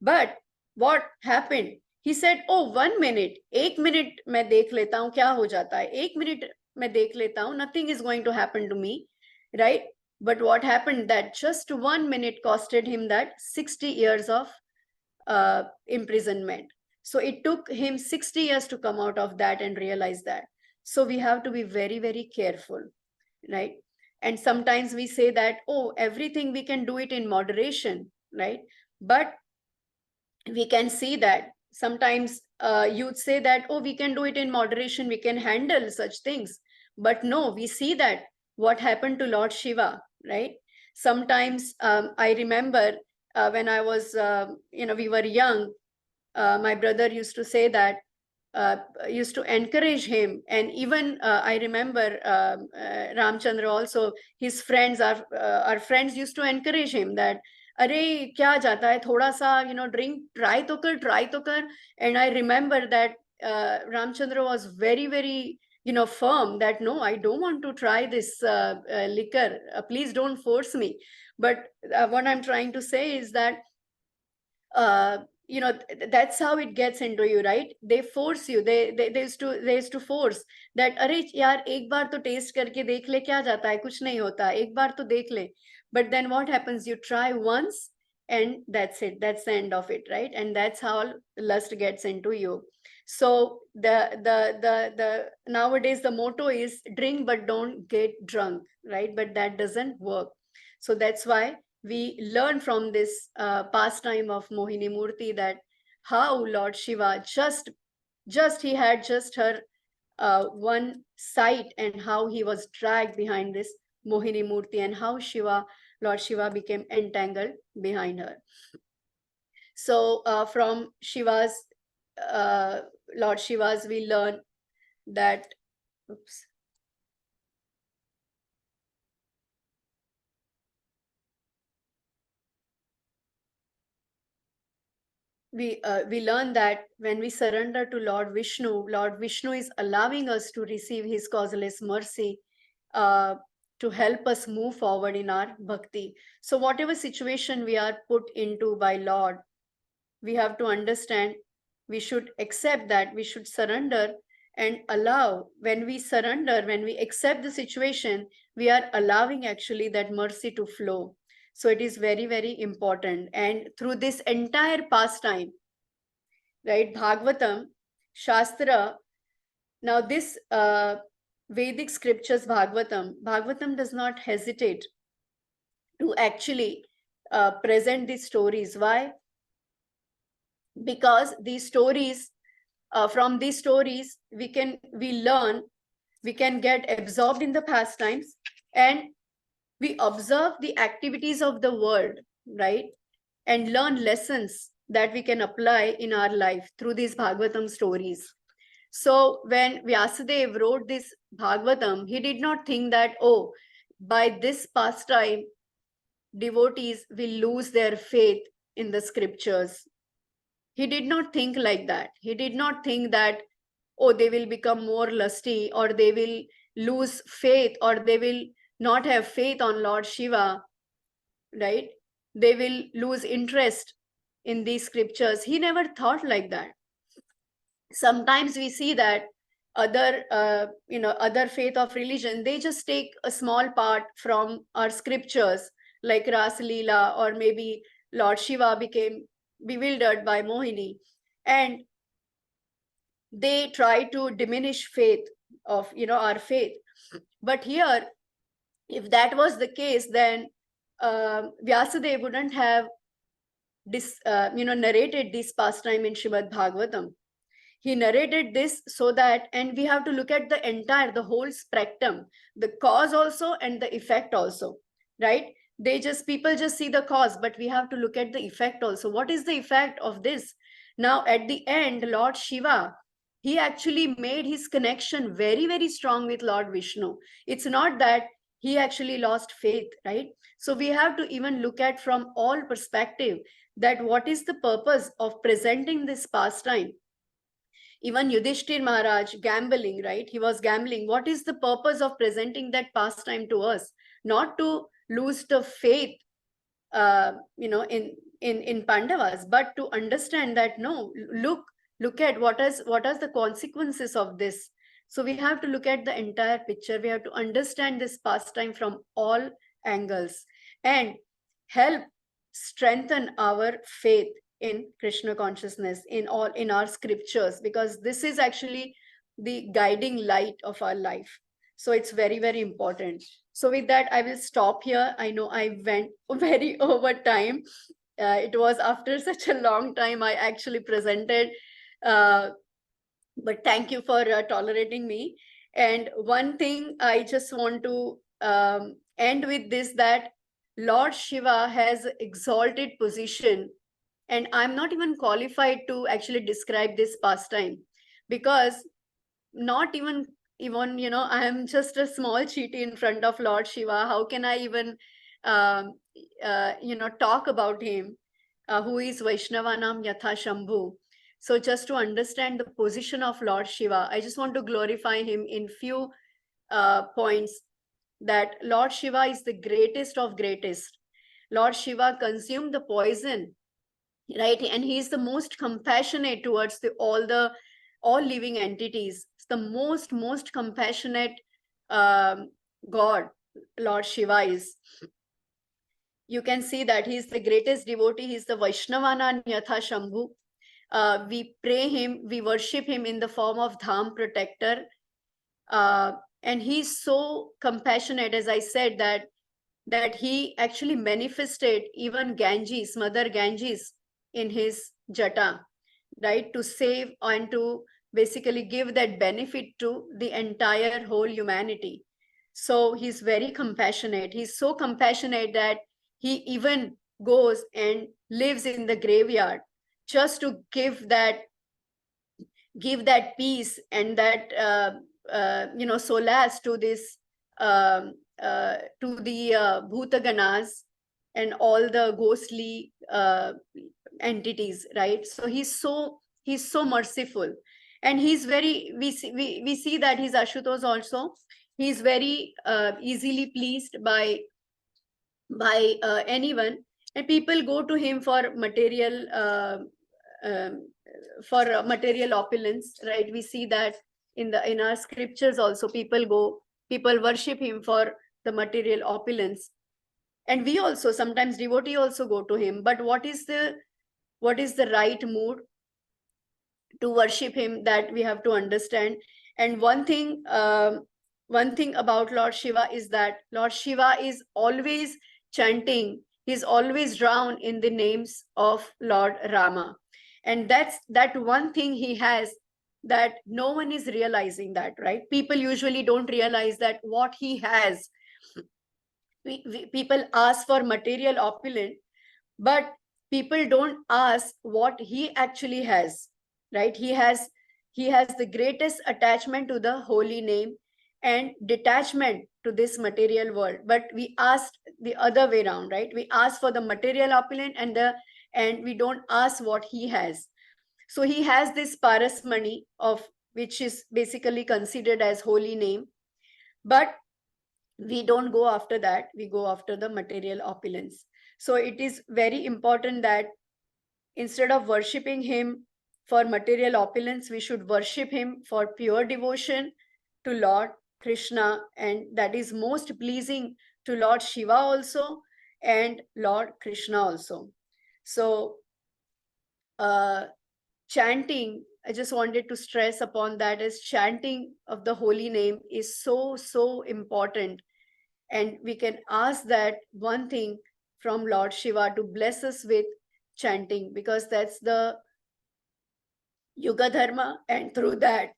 But what happened? He said, oh, 1 minute, एक minute मैं देख लेता हूँ क्या हो जाता है, एक minute मैं देख लेता हूँ, nothing is going to happen to me, right? But what happened, that just 1 minute costed him that 60 years of imprisonment. So it took him 60 years to come out of that and realize that. So we have to be very, very careful, right? And sometimes we say that, oh, everything we can do it in moderation, right? But we can see that sometimes you'd say that, oh, we can do it in moderation, we can handle such things. But no, we see that what happened to Lord Shiva, right? Sometimes I remember when I was, we were young, my brother used to say that, used to encourage him. And even I remember Ramchandra also, his friends, our friends used to encourage him that, अरे क्या जाता है थोड़ा सा, drink, try तो कर. And I remember that Ramchandra was very, very, firm that, no, I don't want to try this liquor. Please don't force me. But what I'm trying to say is that, that's how it gets into you, right? They force you. They used to force that, अरे यार एक बार तो taste करके देख ले, क्या जाता है, कुछ नहीं होता, एक बार तो देख ले. But then what happens? You try once and that's it. That's the end of it, right? And that's how lust gets into you. So the nowadays the motto is drink but don't get drunk, right? But that doesn't work. So that's why we learn from this pastime of Mohini Murti that how Lord Shiva he had just her one sight, and how he was dragged behind this Mohini Murti, and how Lord Shiva became entangled behind her. So from Lord Shiva's, we learn that, oops. We learn that when we surrender to Lord Vishnu is allowing us to receive his causeless mercy to help us move forward in our bhakti. So whatever situation we are put into by Lord, we have to understand, we should accept that, we should surrender and allow. When we surrender, when we accept the situation, we are allowing actually that mercy to flow. So it is very, very important. And through this entire pastime, right, Bhagavatam, Shastra, now this Vedic scriptures, Bhagavatam does not hesitate to actually present these stories. Why? because these stories, from these stories, we learn, we can get absorbed in the pastimes, and we observe the activities of the world, right? And learn lessons that we can apply in our life through these Bhagavatam stories. So when Vyasadeva wrote this Bhagavatam, he did not think that, oh, by this pastime, devotees will lose their faith in the scriptures. He did not think like that. He did not think that, oh, they will become more lusty, or they will lose faith, or they will not have faith on Lord Shiva, right? They will lose interest in these scriptures. He never thought like that. Sometimes we see that other other faith of religion, they just take a small part from our scriptures, like Ras Leela, or maybe Lord Shiva became bewildered by Mohini, and they try to diminish faith of our faith. But here, if that was the case, then Vyasadeva wouldn't have narrated this pastime in Srimad Bhagavatam. He narrated this so that, and we have to look at the whole spectrum, the cause also and the effect also, right? People just see the cause, but we have to look at the effect also. What is the effect of this? Now, at the end, Lord Shiva, he actually made his connection very, very strong with Lord Vishnu. It's not that he actually lost faith, right? So we have to even look at from all perspective that what is the purpose of presenting this pastime. Even Yudhishthir Maharaj gambling, right? He was gambling. What is the purpose of presenting that pastime to us? Not to lose the faith, in Pandavas, but to understand that no, look at what are the consequences of this. So we have to look at the entire picture. We have to understand this pastime from all angles and help strengthen our faith in Krishna consciousness, in our scriptures, because this is actually the guiding light of our life. So it's very, very important. So with that, I will stop here. I know I went very over time. It was after such a long time I actually presented, but thank you for tolerating me. And one thing I just want to end with this, that Lord Shiva has exalted position, and I'm not even qualified to actually describe this pastime, because not even I am just a small cheaty in front of Lord Shiva. How can I even talk about him, who is Vaishnavanam Yatha Shambhu? So just to understand the position of Lord Shiva, I just want to glorify him in few points, that Lord Shiva is the greatest of greatest. Lord Shiva consumed the poison, right? And he is the most compassionate towards all living entities. It's the most compassionate God, Lord Shiva is. You can see that he is the greatest devotee. He is the Vaishnavana Yatha Shambhu. We pray him, we worship him in the form of Dham protector. And he's so compassionate, as I said, that he actually manifested even Ganges, Mother Ganges, in his jata, right? To save and to basically give that benefit to the entire whole humanity. So he's very compassionate. He's so compassionate that he even goes and lives in the graveyard just to give that peace and that solace to this to the bhutaganas and all the ghostly entities, right? So he's so merciful, and he's very, we see that he's Ashutosh also. He's very easily pleased by anyone, and people go to him for material material opulence, right? We see that in our scriptures also, people worship him for the material opulence. And we also sometimes, devotee also go to him. But what is the right mood to worship him, that we have to understand. And one thing about Lord Shiva is that Lord Shiva is always chanting, he's always drowned in the names of Lord Rama. And that's that one thing he has that no one is realizing that, right? People usually don't realize that what he has. People ask for material opulence, but people don't ask what he actually has, right? He has the greatest attachment to the holy name and detachment to this material world. But we asked the other way around, right? We ask for the material opulence and we don't ask what he has. So he has this parasmani of which is basically considered as holy name, but we don't go after that. We go after the material opulence. So it is very important that instead of worshipping him for material opulence, we should worship him for pure devotion to Lord Krishna, and that is most pleasing to Lord Shiva also and Lord Krishna also. So chanting, I just wanted to stress upon that, is chanting of the holy name is so important. And we can ask that one thing from Lord Shiva to bless us with chanting, because that's the Yuga Dharma, and through that,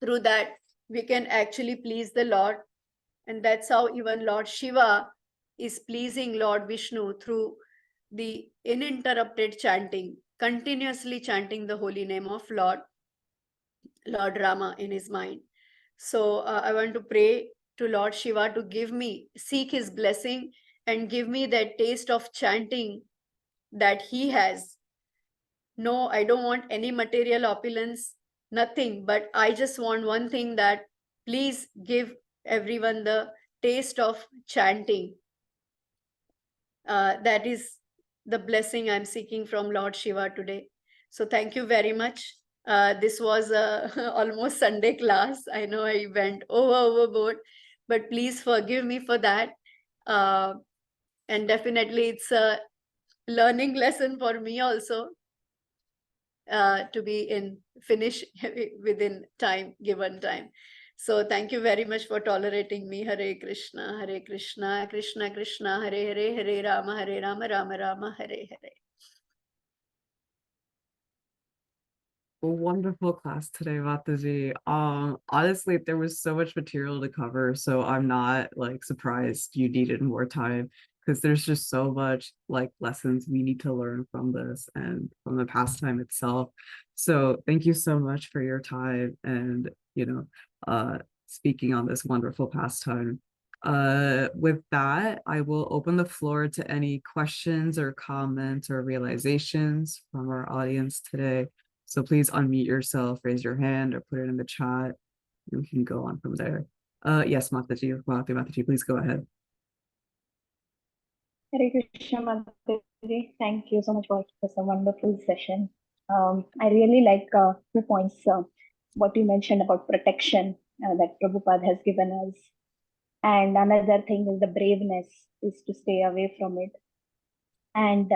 through that, we can actually please the Lord. And that's how even Lord Shiva is pleasing Lord Vishnu through the uninterrupted chanting, continuously chanting the holy name of Lord Rama in his mind. So I want to pray to Lord Shiva to seek his blessing and give me that taste of chanting that he has. No, I don't want any material opulence, nothing, but I just want one thing, that please give everyone the taste of chanting. That is the blessing I'm seeking from Lord Shiva today. So thank you very much. This was a almost Sunday class. I know I went overboard, but please forgive me for that. And definitely it's a learning lesson for me also, to be in finish within given time. So thank you very much for tolerating me. Hare Krishna, Krishna Krishna, Hare Hare, Hare Rama, Rama Rama, Hare Hare. A wonderful class today, Mataji. Honestly, there was so much material to cover, so I'm not like surprised you needed more time, because there's just so much like lessons we need to learn from this and from the pastime itself. So thank you so much for your time and speaking on this wonderful pastime. With that, I will open the floor to any questions or comments or realizations from our audience today. So please unmute yourself, raise your hand, or put it in the chat. And we can go on from there. Yes, Mataji, please go ahead. Hare Krishna, Madhavi. Thank you so much for this wonderful session. I really like 2 points, what you mentioned about protection that Prabhupada has given us. And another thing is the braveness is to stay away from it. And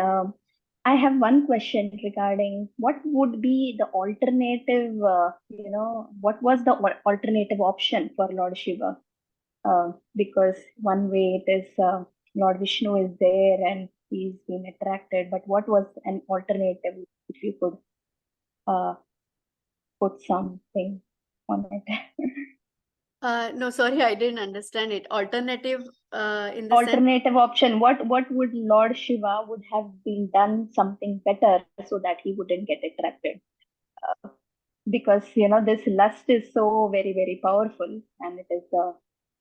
I have one question regarding what would be the alternative, what was the alternative option for Lord Shiva? Because one way it is Lord Vishnu is there and he's been attracted, but what was an alternative, if you could put something on it? No, sorry, I didn't understand it. Alternative in the Alternative option. What would Lord Shiva would have been done something better so that he wouldn't get attracted? Because this lust is so very powerful, and it is the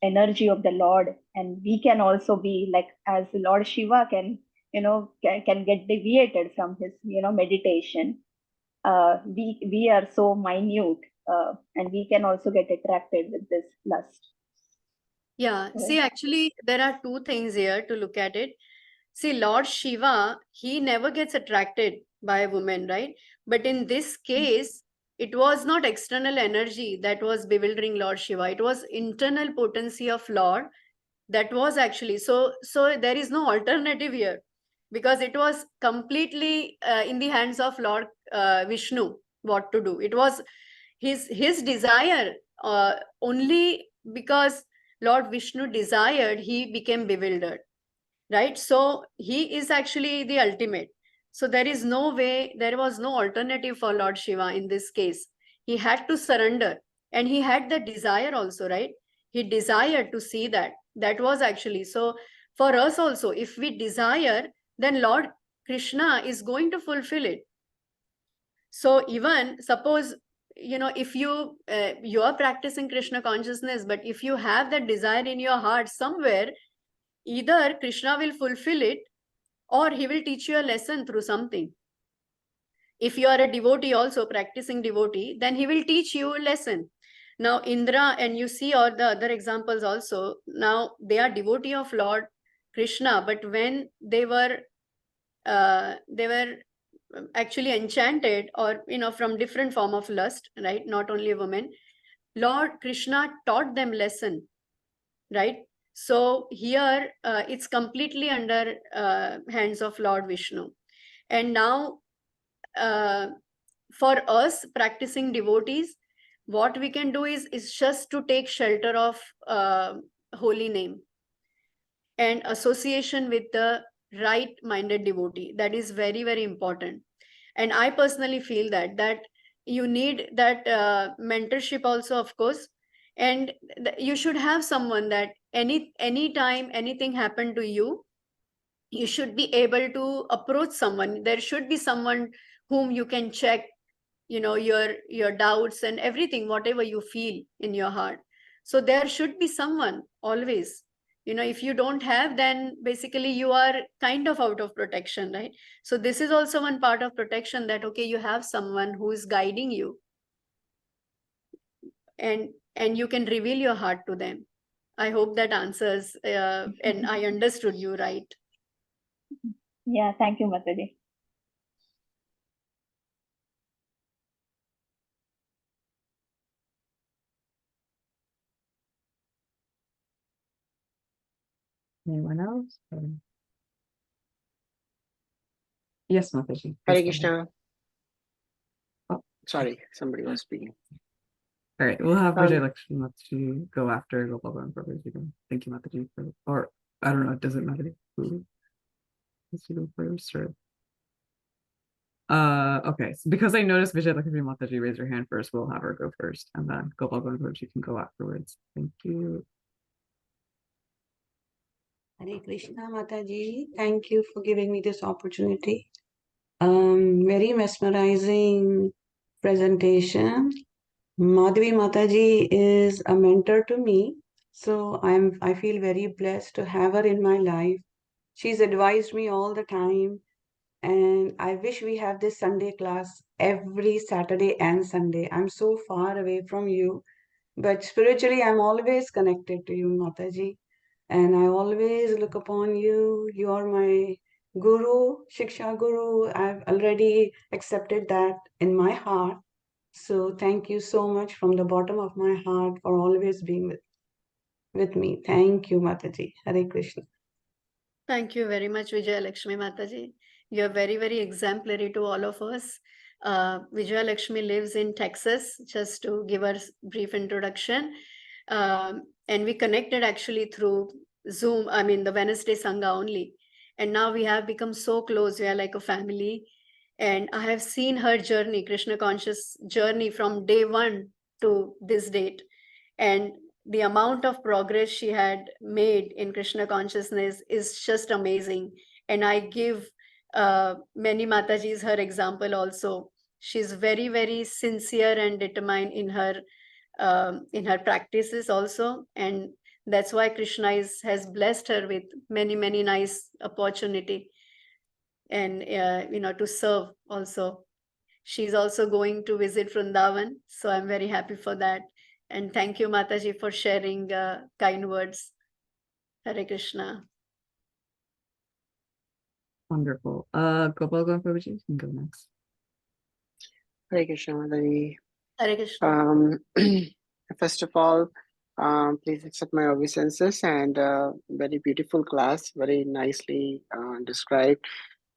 energy of the Lord, and we can also be like, as Lord Shiva can can get deviated from his meditation. We are so minute, and we can also get attracted with this lust. Yeah, see, actually, there are two things here to look at it. See, Lord Shiva, he never gets attracted by a woman, right? But in this case, it was not external energy that was bewildering Lord Shiva. It was internal potency of Lord that was actually. So there is no alternative here, because it was completely in the hands of Lord Vishnu what to do. It was his desire, only because Lord Vishnu desired, he became bewildered, right? So he is actually the ultimate. So there is no way, there was no alternative for Lord Shiva in this case. He had to surrender, and he had the desire also, right? He desired to see that. That was actually, so for us also, if we desire, then Lord Krishna is going to fulfill it. So even suppose, you know, if you you are practicing Krishna consciousness, but if you have that desire in your heart somewhere, either Krishna will fulfill it or he will teach you a lesson through something. If you are a devotee also, practicing devotee, then he will teach you a lesson. Now Indra, and you see all the other examples also, now they are devotee of Lord Krishna, but when they were actually enchanted, or you know, from different form of lust, right? Not only a woman, Lord Krishna taught them lesson, right? So here it's completely under hands of Lord Vishnu. And now for us practicing devotees, what we can do is just to take shelter of holy name and association with the right minded devotee. That is very, very important. And I personally feel that you need that mentorship also, of course. And you should have someone that any time anything happened to you, you should be able to approach someone. There should be someone whom you can check, you know, your doubts and everything, whatever you feel in your heart. So there should be someone always. You know, if you don't have, then basically you are kind of out of protection, right? So this is also one part of protection, that okay, you have someone who is guiding you, and you can reveal your heart to them. I hope that answers and I understood you right. Yeah, thank you, Madhavi. Anyone else? Yes, Mataji. Hare please go ahead. Krishna. Oh. Sorry, somebody was speaking. All right, we'll have Um, Vijay Lakshmi Mataji go after Gopal and Prabhuji. Thank you, Mataji, or I don't know, does it matter who has to go first, or okay, so because I noticed Vijay Lakshmi Mataji raise her hand first, we'll have her go first, and then Gopal and Prabhuji can go afterwards. Thank you. Hare Krishna Mataji, thank you for giving me this opportunity. Very mesmerizing presentation. Madhavi Mataji is a mentor to me, so I feel very blessed to have her in my life. She's advised me all the time, and I wish we have this Sunday class every Saturday and Sunday. I'm so far away from you, but spiritually I'm always connected to you, Mataji. And I always look upon you. You are my guru, Shiksha Guru. I've already accepted that in my heart. So thank you so much from the bottom of my heart for always being with me. Thank you, Mataji. Hare Krishna. Thank you very much, Vijaya Lakshmi Mataji. You are very, very exemplary to all of us. Vijaya Lakshmi lives in Texas, just to give her brief introduction. And we connected actually through Zoom, I mean, the Wednesday Sangha only. And now we have become so close. We are like a family. And I have seen her journey, Krishna conscious journey, from day one to this date. And the amount of progress she had made in Krishna consciousness is just amazing. And I give many Matajis her example also. She's very, very sincere and determined in her practices also. And that's why Krishna has blessed her with many, many nice opportunity, and you know, to serve also. She's also going to visit Vrindavan, so I'm very happy for that. And thank you, Mataji, for sharing kind words. Hare Krishna. Wonderful. Gopal and Prabhuji, you can go next. Hare Krishna, Madhavi. Hare Krishna. First of all, please accept my obeisances, and very beautiful class, very nicely described.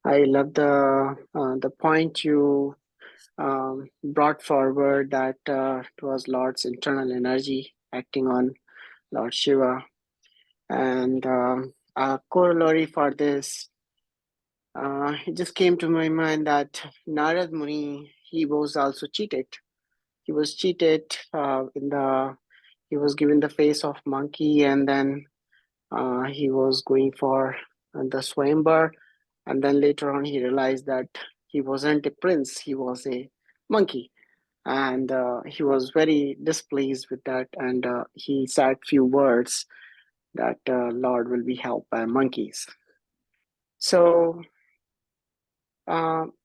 I love the point you brought forward, that it was Lord's internal energy acting on Lord Shiva, and a corollary for this it just came to my mind that Narad Muni, he was also cheated. He was cheated he was given the face of monkey, and then he was going for the Swayambar, and then later on he realized that he wasn't a prince, he was a monkey. And he was very displeased with that, and he said few words that Lord will be helped by monkeys. So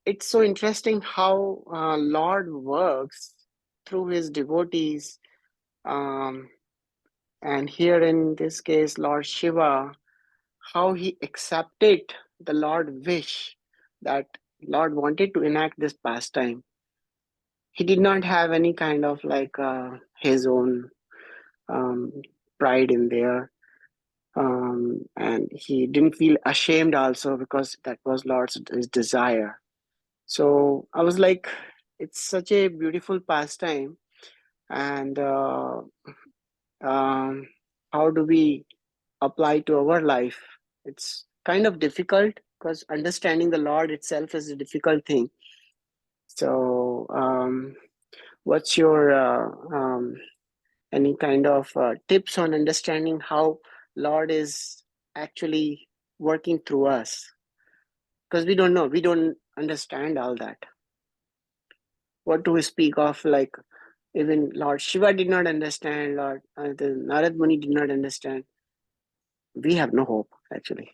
it's so interesting how Lord works through his devotees. Um, and here in this case, Lord Shiva, how he accepted the Lord wish that Lord wanted to enact this pastime. He did not have any kind of like his own um, pride in there. And he didn't feel ashamed also because that was Lord's his desire. So I was like, it's such a beautiful pastime, and how do we apply to our life? It's kind of difficult because understanding the Lord itself is a difficult thing. So, what's your any kind of tips on understanding how Lord is actually working through us? Because we don't know, we don't understand all that. What do we speak of? Like even Lord Shiva did not understand, Lord the Narad Muni did not understand. We have no hope actually.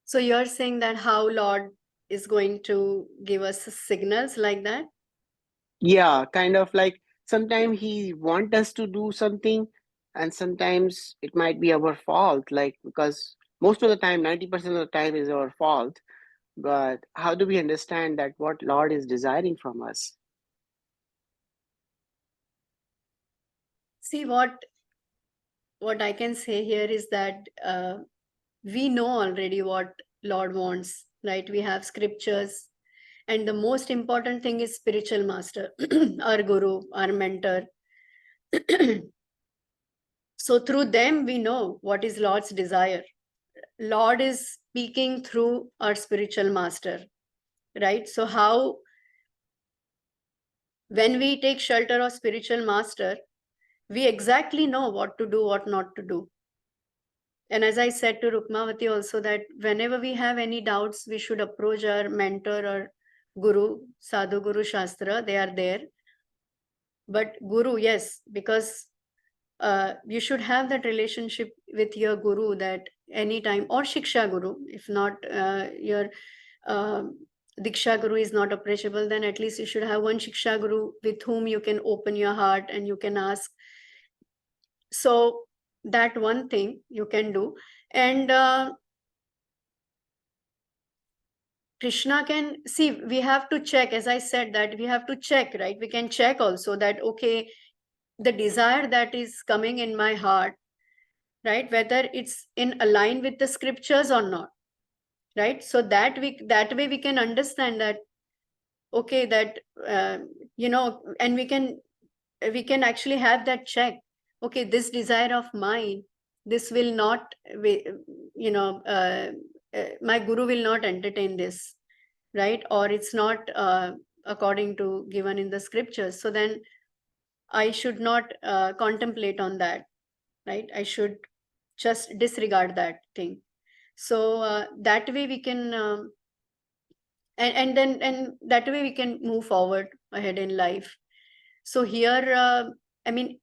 So you're saying that how Lord is going to give us signals like that? Yeah, kind of like sometimes he want us to do something, and sometimes it might be our fault, like because most of the time 90% of the time is our fault. But how do we understand that what Lord is desiring from us? See, what I can say here is that we know already what Lord wants, right? We have scriptures, and the most important thing is spiritual master, our guru, our mentor. So through them, we know what is Lord's desire. Lord is speaking through our spiritual master, right? So how, when we take shelter of spiritual master, we exactly know what to do, what not to do. And as I said to Rukmavati also, that whenever we have any doubts, we should approach our mentor or guru, sadhu, guru, shastra, they are there. But guru, yes, because you should have that relationship with your guru, that anytime, or shiksha guru, if not your diksha guru is not approachable, then at least you should have one shiksha guru with whom you can open your heart and you can ask. So that one thing you can do. And Krishna can see, we have to check, as I said, that we have to check, right? We can check also that, okay, the desire that is coming in my heart, right, whether it's in align with the scriptures or not, right? So that way we can understand that, okay, that and we can actually have that check. Okay, this desire of mine, this will not, my guru will not entertain this, right? Or it's not according to given in the scriptures. So then I should not contemplate on that, right? I should just disregard that thing. So that way we can and that way we can move forward ahead in life. So here I mean,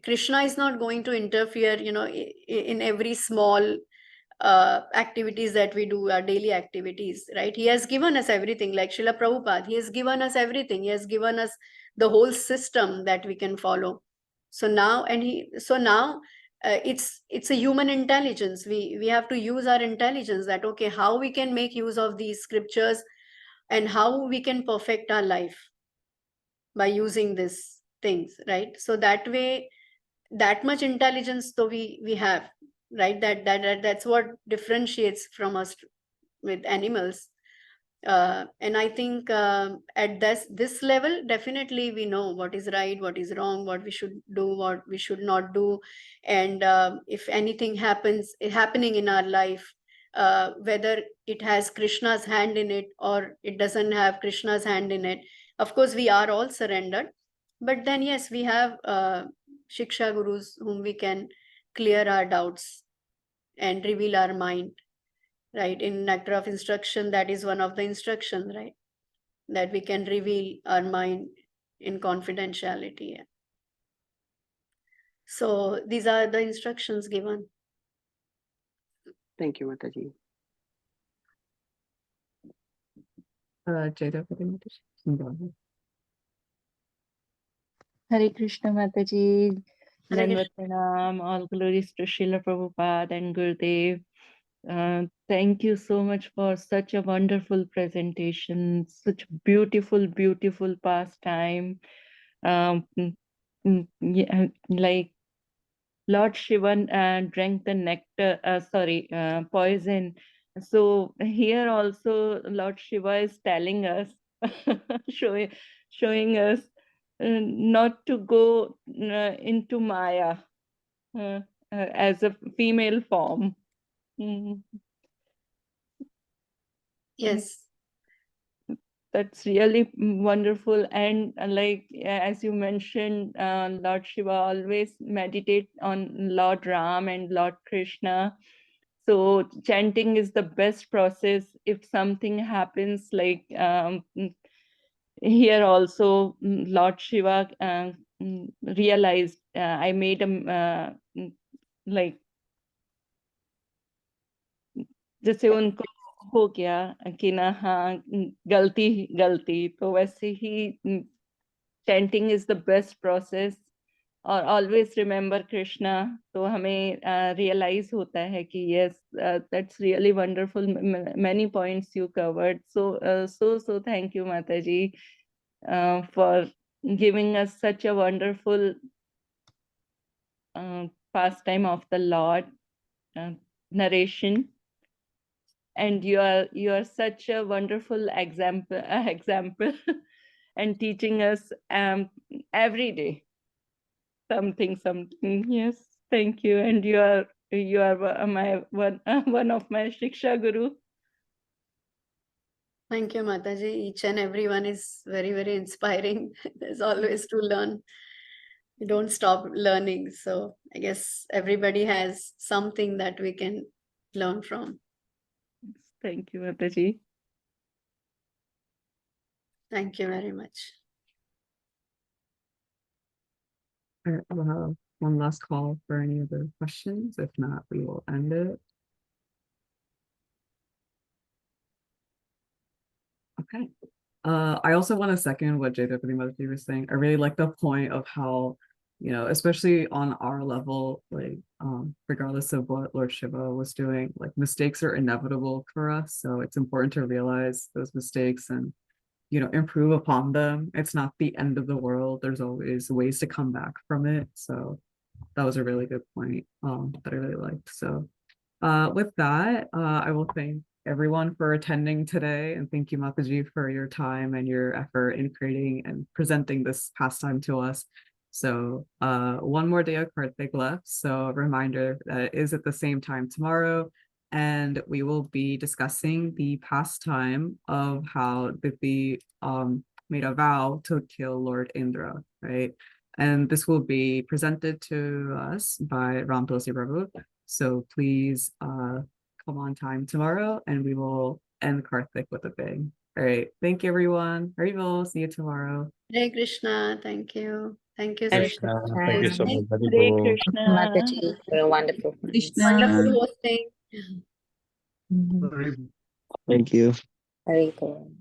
Krishna is not going to interfere, in every small activities that we do, our daily activities, right? He has given us everything, like Srila Prabhupada, he has given us everything. He has given us the whole system that we can follow. So now, it's a human intelligence. We have to use our intelligence, that okay, how we can make use of these scriptures and how we can perfect our life by using these things, right? So that way, that much intelligence though we have, right? That's what differentiates from us with animals. And I think at this level, definitely we know what is right, what is wrong, what we should do, what we should not do. And if anything happening in our life, whether it has Krishna's hand in it or it doesn't have Krishna's hand in it, of course, we are all surrendered. But then, yes, we have Shiksha Gurus whom we can clear our doubts and reveal our mind, right? In Nectar of Instruction, that is one of the instructions, right? That we can reveal our mind in confidentiality. So these are the instructions given. Thank you, Mataji. Jada for the meditation. Go ahead. Hare Krishna Mataji, Hare Dandavat Pranam, all glories to Srila Prabhupada and Gurudev. Thank you so much for such a wonderful presentation, such beautiful, beautiful pastime. Yeah, like Lord Shiva drank the nectar, poison. So here also Lord Shiva is telling us, showing us not to go into Maya as a female form. Mm, Yes. That's really wonderful. And as you mentioned, Lord Shiva always meditate on Lord Ram and Lord Krishna. So chanting is the best process if something happens, like here also Lord Shiva realized I made a like जैसे उनको हो गया कि ना हाँ गलती तो वैसे ही chanting is the best process or always remember Krishna तो हमें realize होता है कि yes that's really wonderful. Many points you covered, so thank you Mataji for giving us such a wonderful pastime of the Lord narration. And you are such a wonderful example and teaching us every day something. Yes, thank you. And you are my one of my Shiksha Guru. Thank you, Mataji. Each and everyone is very, very inspiring. There's always to learn. You don't stop learning. So I guess everybody has something that we can learn from. Thank you, Mataji. Thank you very much. All right, we'll have one last call for any other questions. If not, we will end it. Okay. I also want to second what Jada Madhavi was saying. I really like the point of how, especially on our level, like regardless of what Lord Shiva was doing, like mistakes are inevitable for us. So it's important to realize those mistakes and, improve upon them. It's not the end of the world. There's always ways to come back from it. So that was a really good point that I really liked. So with that, I will thank everyone for attending today, and thank you, Mataji, for your time and your effort in creating and presenting this pastime to us. So one more day of Kartik left. So a reminder that it is at the same time tomorrow, and we will be discussing the pastime of how Dipi made a vow to kill Lord Indra, right? And this will be presented to us by Ram Tulsi Prabhu. So please come on time tomorrow, and we will end Karthik with a bang. All right. Thank you, everyone. Haribol. See you tomorrow. Hare Krishna. Thank you. Thank you, Hare Sita. Thank you so much. Hari Hare Bol. Krishna. Mataji, you're wonderful. Wonderful hosting. Thank you. Very cool.